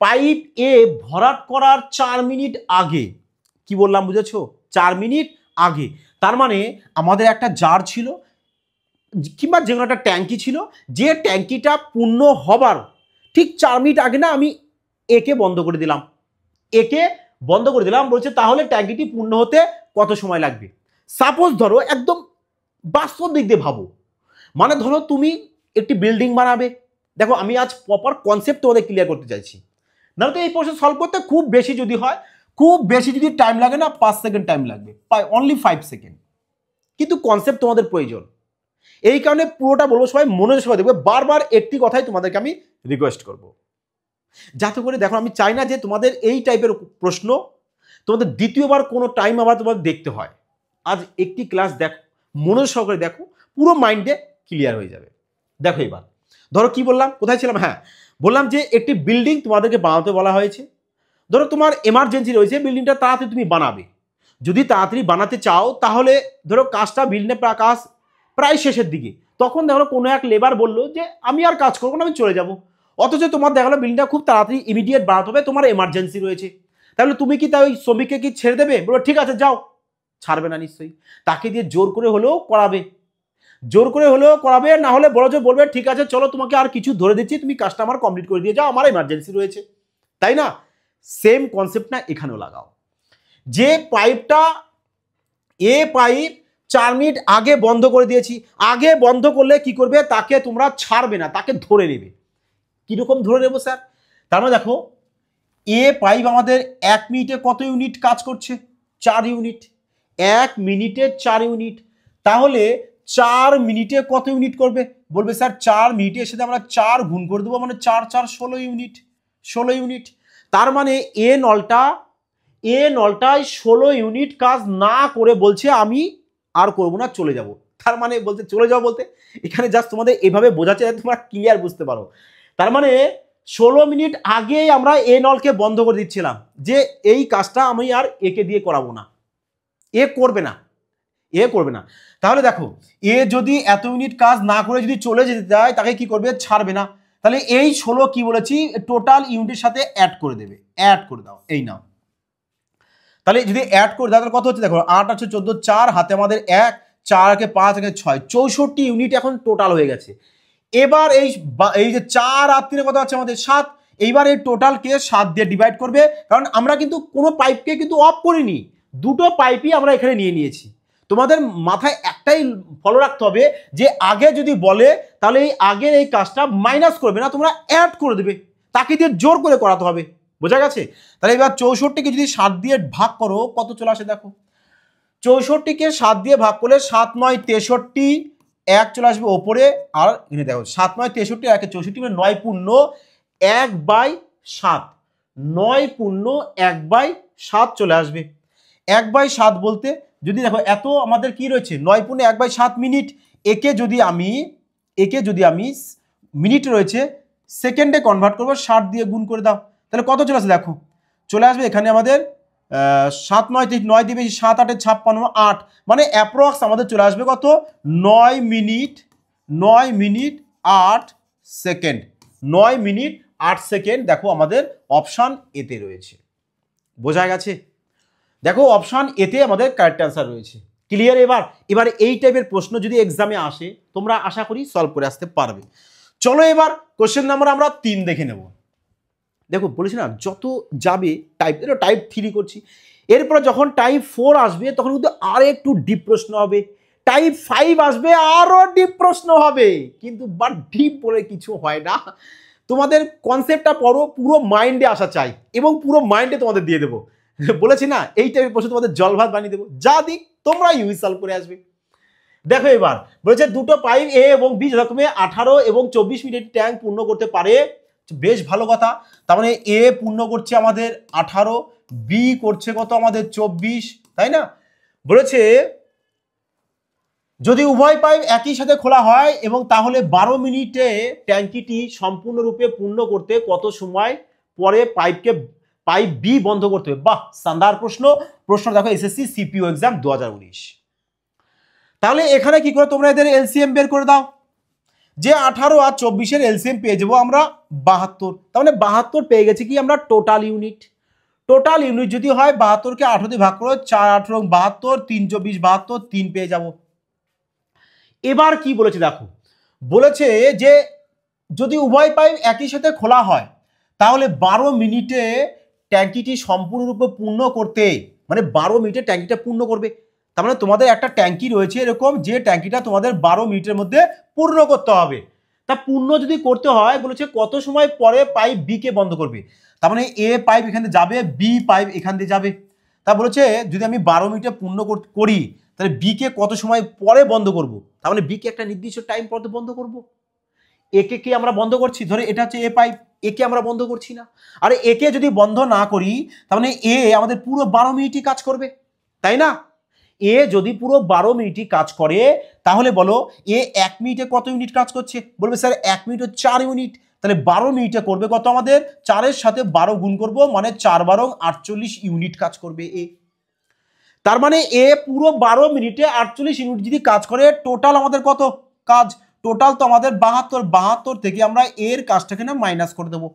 পাইপ এ ভরাট করার 4 মিনিট আগে, কি বললাম বুঝেছো? 4 মিনিট আগে। তার মানে আমাদের একটা জার ছিল কিংবা যে কোনো একটা ট্যাঙ্কি ছিল, যে ট্যাঙ্কিটা পূর্ণ হবার ঠিক 4 মিনিট আগে না আমি একে বন্ধ করে দিলাম, বলছে তাহলে ট্যাঙ্কিটি পূর্ণ হতে কত সময় লাগবে। সাপোজ ধরো একদম বাস্তব দিক দিয়ে ভাবো, মানে ধরো তুমি একটি বিল্ডিং বানাবে। দেখো আমি আজ প্রপার কনসেপ্ট তোমাদের ক্লিয়ার করতে চাইছি। নাহলে তো এই প্রশ্ন সলভ করতে খুব বেশি যদি টাইম লাগে না 5 সেকেন্ড টাইম লাগবে, অনলি 5 সেকেন্ড। কিন্তু কনসেপ্ট তোমাদের প্রয়োজন, এই কারণে পুরোটা বলবো, সবাই মনোযোগ সবাই দেখবে। বারবার একটি কথাই তোমাদেরকে আমি রিকোয়েস্ট করব, যাতে করে দেখো আমি চাই না যে তোমাদের এই টাইপের প্রশ্ন তোমাদের দ্বিতীয়বার কোনো টাইম আবার তোমাদের দেখতে হয়। আজ একটি ক্লাস দেখো, মনোযোগ সহকারে দেখো, পুরো মাইন্ডে ক্লিয়ার হয়ে যাবে। দেখো এবার ধরো কি বললাম, কোথায় ছিলাম? হ্যাঁ, বললাম যে একটি বিল্ডিং তোমাদেরকে বানাতে বলা হয়েছে। ধরো তোমার এমার্জেন্সি রয়েছে, বিল্ডিংটা তাড়াতাড়ি তুমি বানাবে। যদি তাড়াতাড়ি বানাতে চাও তাহলে ধরো কাজটা বিল্ডে কাজ প্রায় শেষের দিকে, তখন দেখো কোনো এক লেবার বললো যে আমি আর কাজ করবো না, আমি চলে যাব। অথচ তোমার দেখালো বিল্ডিংটা খুব তাড়াতাড়ি ইমিডিয়েট বানাতে হবে, তোমার এমার্জেন্সি রয়েছে, তাহলে তুমি কি তাই ওই শ্রমিককে কি ছেড়ে দেবে? বলো ঠিক আছে যাও, ছাড়বে না নিশ্চয়ই, তাকে দিয়ে জোর করে হলেও করাবে, জোর করে হলেও করাবে, না হলে বড় জোর বলবে ঠিক আছে চলো তোমাকে আর কিছু ধরে দিচ্ছি, তুমি কাজটা আমার কমপ্লিট করে দিয়ে যাও, আমার এমার্জেন্সি রয়েছে, তাই না? সেম কনসেপ্ট না এখানেও লাগাও। যে পাইপটা এ পাইপ 4 মিনিট আগে বন্ধ করে দিয়েছি, আগে বন্ধ করলে কি করবে? তাকে তোমরা ছাড়বে না, তাকে ধরে নেবে। কিরকম ধরে নেবো স্যার? তার মানে দেখো এ পাইপ আমাদের 1 মিনিটে কত ইউনিট কাজ করছে? 4 ইউনিট। 1 মিনিটে 4 ইউনিট, তাহলে 4 মিনিটে কত ইউনিট করবে? বলবে স্যার 4 মিনিটের সাথে আমরা 4 গুণ করে দেবো, মানে 4 4 16 ইউনিট, 16 ইউনিট। তার মানে এ নলটায় 16 ইউনিট কাজ না করে বলছে আমি আর করবো না, চলে যাব। তার মানে বলতে চলে যাও বলতে এখানে জাস্ট তোমাদের এভাবে বোঝাচ্ছে যাতে তোমরা ক্লিয়ার বুঝতে পারো। তার মানে 16 মিনিট আগেই আমরা এ নলকে বন্ধ করে দিচ্ছিলাম যে এই কাজটা আমি আর একে দিয়ে করাবো না, এ করবে না, এ করবে না। তাহলে দেখো এ যদি এত মিনিট কাজ না করে যদি চলে যেতে চায় তাকে কি করবে? ছাড়বে না। তাহলে এই 16 কি বলেছি? টোটাল ইউনিটের সাথে অ্যাড করে দেবে, অ্যাড করে দাও, এই নাও। তাহলে যদি অ্যাড করে দাও তাহলে কত হচ্ছে? দেখো 8 আছে 14, 4 হাতে আমাদের 1, 4 কে 5 থেকে 6, 64 ইউনিট এখন টোটাল হয়ে গেছে। এবার এই যে 4 আর 3 কত আছে আমাদের? 7। এইবার এই টোটালকে 7 দিয়ে ডিভাইড করবে, কারণ আমরা কিন্তু কোনো পাইপকে কিন্তু অফ করিনি, দুটো পাইপই আমরা এখানে নিয়ে নিয়েছি। তোমাদের মাথায় একটাই ফলো রাখতে হবে যে আগে যদি বলে তাহলে এই আগের এই কাজটা মাইনাস করবে না, তোমরা অ্যাড করে দেবে, তাকে দিয়ে জোর করে করাতে হবে। বোঝা গেছে? তাহলে এবার 64কে যদি 7 দিয়ে ভাগ করো কত চলে আসে দেখো। 64কে 7 দিয়ে ভাগ করলে 7 9 63, 1 চলে আসবে ওপরে, আর এখানে দেখো 7 9 63 আর 64 মানে 9 পূর্ণ 1/7, 9 পূর্ণ 1/7 চলে আসবে। 1/7 বলতে যদি দেখো এত আমাদের কি রয়েছে? 9 পূর্ণ 1/7 মিনিট। একে যদি আমি মিনিট রয়েছে সেকেন্ডে কনভার্ট করবো, 60 দিয়ে গুণ করে দাও, তাহলে কত চলে আসবে দেখো। চলে আসবে এখানে আমাদের 7 9 9 দিয়ে বেশি 7 8 56, 8 মানে অ্যাপ্রক্স আমাদের চলে আসবে কত? 9 মিনিট 8 সেকেন্ড, 9 মিনিট 8 সেকেন্ড। দেখো আমাদের অপশান এতে রয়েছে। বোঝা গেছে? দেখো অপশান এতে আমাদের কারেক্ট অ্যান্সার রয়েছে। ক্লিয়ার? এবার এই টাইপের প্রশ্ন যদি এক্সামে আসে তোমরা আশা করি সলভ করে আসতে পারবে। চলো এবার কোশ্চেন নাম্বার আমরা 3 দেখে নেব। দেখো বলেছি না যত যাবে টাইপ 3 করছি, এরপর যখন টাইপ 4 আসবে তখন কিন্তু আর একটু ডিপ প্রশ্ন হবে, টাইপ 5 আসবে আরো ডিপ প্রশ্ন হবে, কিন্তু বাট ডিপ বলে কিছু হয় না। তোমাদের কনসেপ্টটা পুরো মাইন্ডে আসা চাই, এবং পুরো মাইন্ডে তোমাদের দিয়ে দেবো। বলেছি না এই টাইপের প্রশ্ন তোমাদের জল ভাত বানিয়ে দেবো, যা দিক তোমরা ইউজ সলভ করে আসবে। দেখো এবার বলেছে দুটো পাইপ এ এবং বি যথাক্রমে 18 এবং 24 মিনিট ট্যাঙ্ক পূর্ণ করতে পারে। বেশ ভালো কথা। তার মানে এ পূর্ণ করছে আমাদের 18, বি করছে কত আমাদের 24, তাই না? বলেছে যদি উভয় পাইপ একই সাথে খোলা হয় এবং তাহলে 12 মিনিটে ট্যাঙ্কিটি সম্পূর্ণরূপে পূর্ণ করতে কত সময় পরে পাইপ বি বন্ধ করতে হবে? বাহ, শানদার প্রশ্ন দেখো এসএসসি সিপিইউ এক্সাম 2019। তাহলে এখানে কি করে তোমরা এদের এলসিএম বের করে দাও। যে 18 আর 24 এলসিএম পেয়ে যাবো আমরা 72, তার মানে 72 পেয়ে গেছি কি আমরা টোটাল ইউনিট। টোটাল ইউনিট যদি হয় 72কে 18 দিয়ে ভাগ করো, 4 18 72, 3 24 72, 3 পেয়ে যাব। এবার কি বলেছে দেখো, বলেছে যে যদি উভয় পাইপ একই সাথে খোলা হয় তাহলে 12 মিনিটে ট্যাঙ্কিটি সম্পূর্ণরূপে পূর্ণ করতে, মানে 12 মিনিটে ট্যাঙ্কিটা পূর্ণ করবে। তার মানে তোমাদের একটা ট্যাঙ্কি রয়েছে এরকম, যে ট্যাঙ্কিটা তোমাদের 12 মিনিটের মধ্যে পূর্ণ করতে হবে। তা পূর্ণ যদি করতে হয় বলেছে কত সময় পরে পাইপ বি কে বন্ধ করবে। তার মানে এ পাইপ এখান দিয়ে যাবে, বি পাইপ এখান দিয়ে যাবে। তা বলেছে যদি আমি 12 মিনিটে পূর্ণ করি তাহলে বি কে কত সময় পরে বন্ধ করব। তার মানে বি কে একটা নির্দিষ্ট টাইম পর বন্ধ করব। একে কে আমরা বন্ধ করছি, ধরে এটা হচ্ছে এ পাইপ, একে আমরা বন্ধ করছি না। আর একে যদি বন্ধ না করি তার মানে এ আমাদের পুরো 12 মিনিটই কাজ করবে, তাই না? এ যদি পুরো 12 মিনিটই কাজ করে তাহলে বলো এ 1 মিনিটে কত ইউনিট কাজ করছে? বলবে স্যার 1 মিনিটে 4 ইউনিট। তাহলে 12 মিনিটে করবে কত আমাদের? 4 এর সাথে 12 গুণ করব, মানে 4 12 48 ইউনিট কাজ করবে এ। তার মানে এ পুরো 12 মিনিটে 48 ইউনিট যদি কাজ করে, টোটাল আমাদের কত কাজ? টোটাল তো আমাদের 72 থেকে আমরা এর কাজটাকে না মাইনাস করে দেবো।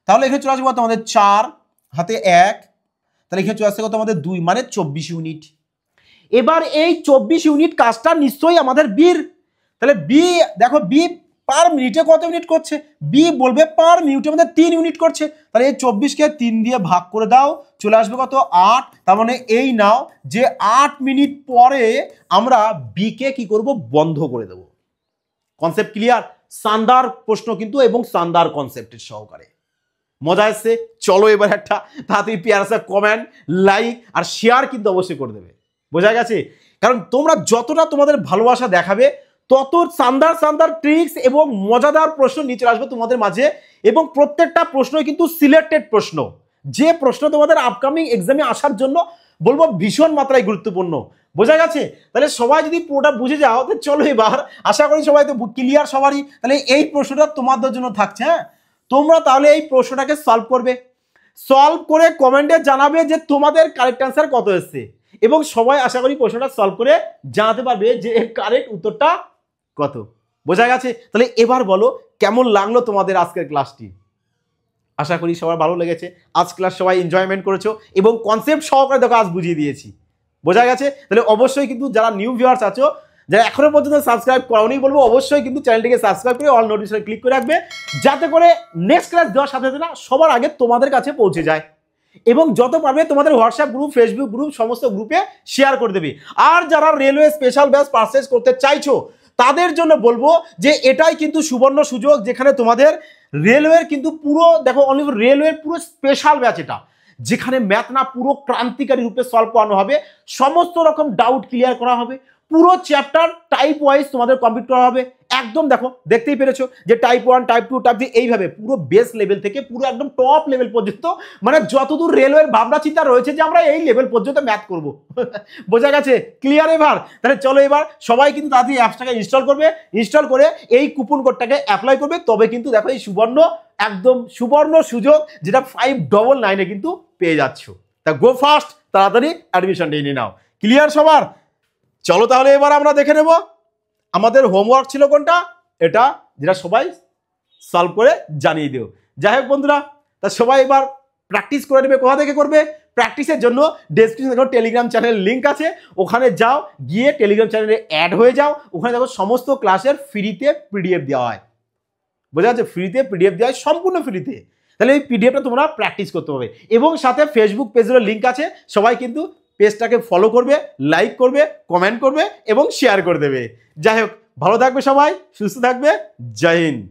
তাহলে এখানে চলে আসবে কত আমাদের 4 হাতে 1, তাহলে এখানে চলে আসছে কত আমাদের 2, মানে 24 ইউনিট। এবার এই 24 ইউনিট কাজটা নিশ্চয়ই আমাদের বির, তাহলে বি দেখো বি পার মিনিটে কত ইউনিট করছে, বি বলবে পার মিনিটে আমাদের 3 ইউনিট করছে। তাহলে এই 24কে 3 দিয়ে ভাগ করে দাও, চলে আসবে কত 8। তার মানে এই নাও যে 8 মিনিট পরে আমরা বিকে কি করব, বন্ধ করে দেব। Concept clear? শানদার প্রশ্ন কিন্তু এবং শানদার কনসেপ্টের সহকারে। মজা এসছে? চলো এবার একটা তাড়াতাড়ি পেয়ারসা কমেন্ট, লাইক আর শেয়ার কিন্তু অবশ্যই করে দেবে। বোঝা গেছে? কারণ তোমরা যতটা তোমাদের ভালোবাসা দেখাবে তত শানদার ট্রিক্স এবং মজাদার প্রশ্ন নিচে আসবে তোমাদের মাঝে, এবং প্রত্যেকটা প্রশ্নই কিন্তু সিলেক্টেড প্রশ্ন, যে প্রশ্ন তোমাদের আপকামিং এক্সামে আসার জন্য বলবো ভীষণ মাত্রায় গুরুত্বপূর্ণ। বোঝা গেছে? তাহলে সবাই যদি পুরোটা বুঝে যাও তো চলো এবার, আশা করি সবাই তো ক্লিয়ার সবারই। তাহলে এই প্রশ্নটা তোমাদের জন্য থাকছে। হ্যাঁ, তোমরা তাহলে এই প্রশ্নটাকে সলভ করবে, সলভ করে কমেন্টে জানাবে যে তোমাদের কারেক্ট অ্যান্সার কত এসছে, এবং সবাই আশা করি প্রশ্নটা সলভ করে জানাতে পারবে যে কারেক্ট উত্তরটা কত। বোঝা গেছে? তাহলে এবার বলো কেমন লাগলো তোমাদের আজকের ক্লাসটি? আশা করি সবার ভালো লেগেছে। আজ ক্লাস সবাই এনজয়মেন্ট করেছো এবং কনসেপ্ট সহকারে দেখো আজ বুঝিয়ে দিয়েছি। বোঝা গেছে? তাহলে অবশ্যই কিন্তু যারা নিউ ভিউয়ার্স আছো, যারা এখনো পর্যন্ত সাবস্ক্রাইব করোনি, বলবো অবশ্যই কিন্তু চ্যানেলটিকে সাবস্ক্রাইব করে অল নোটিফিকেশন ক্লিক করে রাখবে, যাতে করে নেক্সট ক্লাস দেওয়ার সাথে সাথে না সবার আগে তোমাদের কাছে পৌঁছে যায়। এবং যত পারবে তোমাদের হোয়াটসঅ্যাপ গ্রুপ, ফেসবুক গ্রুপ, সমস্ত গ্রুপে শেয়ার করে দেবে। আর যারা রেলওয়ে স্পেশাল ব্যাচ পারচেজ করতে চাইছো তাদের জন্য বলবো যে এটাই কিন্তু সুবর্ণ সুযোগ, যেখানে তোমাদের রেলওয়ের কিন্তু পুরো দেখো অনলি রেলওয়ের পুরো স্পেশাল ব্যাচ এটা, যেখানে ম্যাথ না পুরো ক্রান্তিকারী রূপে সলভ করানো হবে, সমস্ত রকম ডাউট ক্লিয়ার করা হবে, পুরো চ্যাপ্টার টাইপ ওয়াইজ তোমাদের কমপ্লিট করা হবে। একদম দেখো দেখতেই পেরেছো যে টাইপ 1, টাইপ 2, টাইপ 3 এইভাবে পুরো বেস লেভেল থেকে পুরো একদম টপ লেভেল পর্যন্ত, মানে যতদূর রেলওয়ের ভাবনা চিন্তা রয়েছে যে আমরা এই লেভেল পর্যন্ত ম্যাথ করব। বোঝা গেছে? ক্লিয়ার এবার? তাহলে চলো এবার সবাই কিন্তু তাড়াতাড়ি অ্যাপসটাকে ইনস্টল করবে, ইনস্টল করে এই কুপন কোডটাকে অ্যাপ্লাই করবে, তবে কিন্তু দেখো এই একদম সুবর্ণ সুযোগ যেটা 599 কিন্তু পেয়ে যাচ্ছ। তা গো ফাস্ট, তাড়াতাড়ি অ্যাডমিশন নিয়ে নাও। ক্লিয়ার সবার? চলো তাহলে এবার আমরা দেখে নেব আমাদের হোমওয়ার্ক ছিল কোনটা, এটা যেটা সবাই সলভ করে জানিয়ে দিও। যাই হোক বন্ধুরা, তা সবাই এবার প্র্যাকটিস করে নেবে। কোথা থেকে করবে প্র্যাকটিসের জন্য? ডেসক্রিপশনে দেখো টেলিগ্রাম চ্যানেলের লিঙ্ক আছে, ওখানে যাও, গিয়ে টেলিগ্রাম চ্যানেলে অ্যাড হয়ে যাও। ওখানে দেখো সমস্ত ক্লাসের ফ্রিতে পিডিএফ দেওয়া হয়। বোঝা যাচ্ছে? ফ্রিতে পিডিএফ দেওয়া হয়, সম্পূর্ণ ফ্রিতে। তাহলে এই পিডিএফটা তোমরা প্র্যাকটিস করতে হবে, এবং সাথে ফেসবুক পেজেরও লিঙ্ক আছে, সবাই কিন্তু পেজটাকে ফলো করবে, লাইক করবে, কমেন্ট করবে এবং শেয়ার করে দেবে। যাই হোক, ভালো থাকবে সবাই, সুস্থ থাকবে। জয় হিন্দ।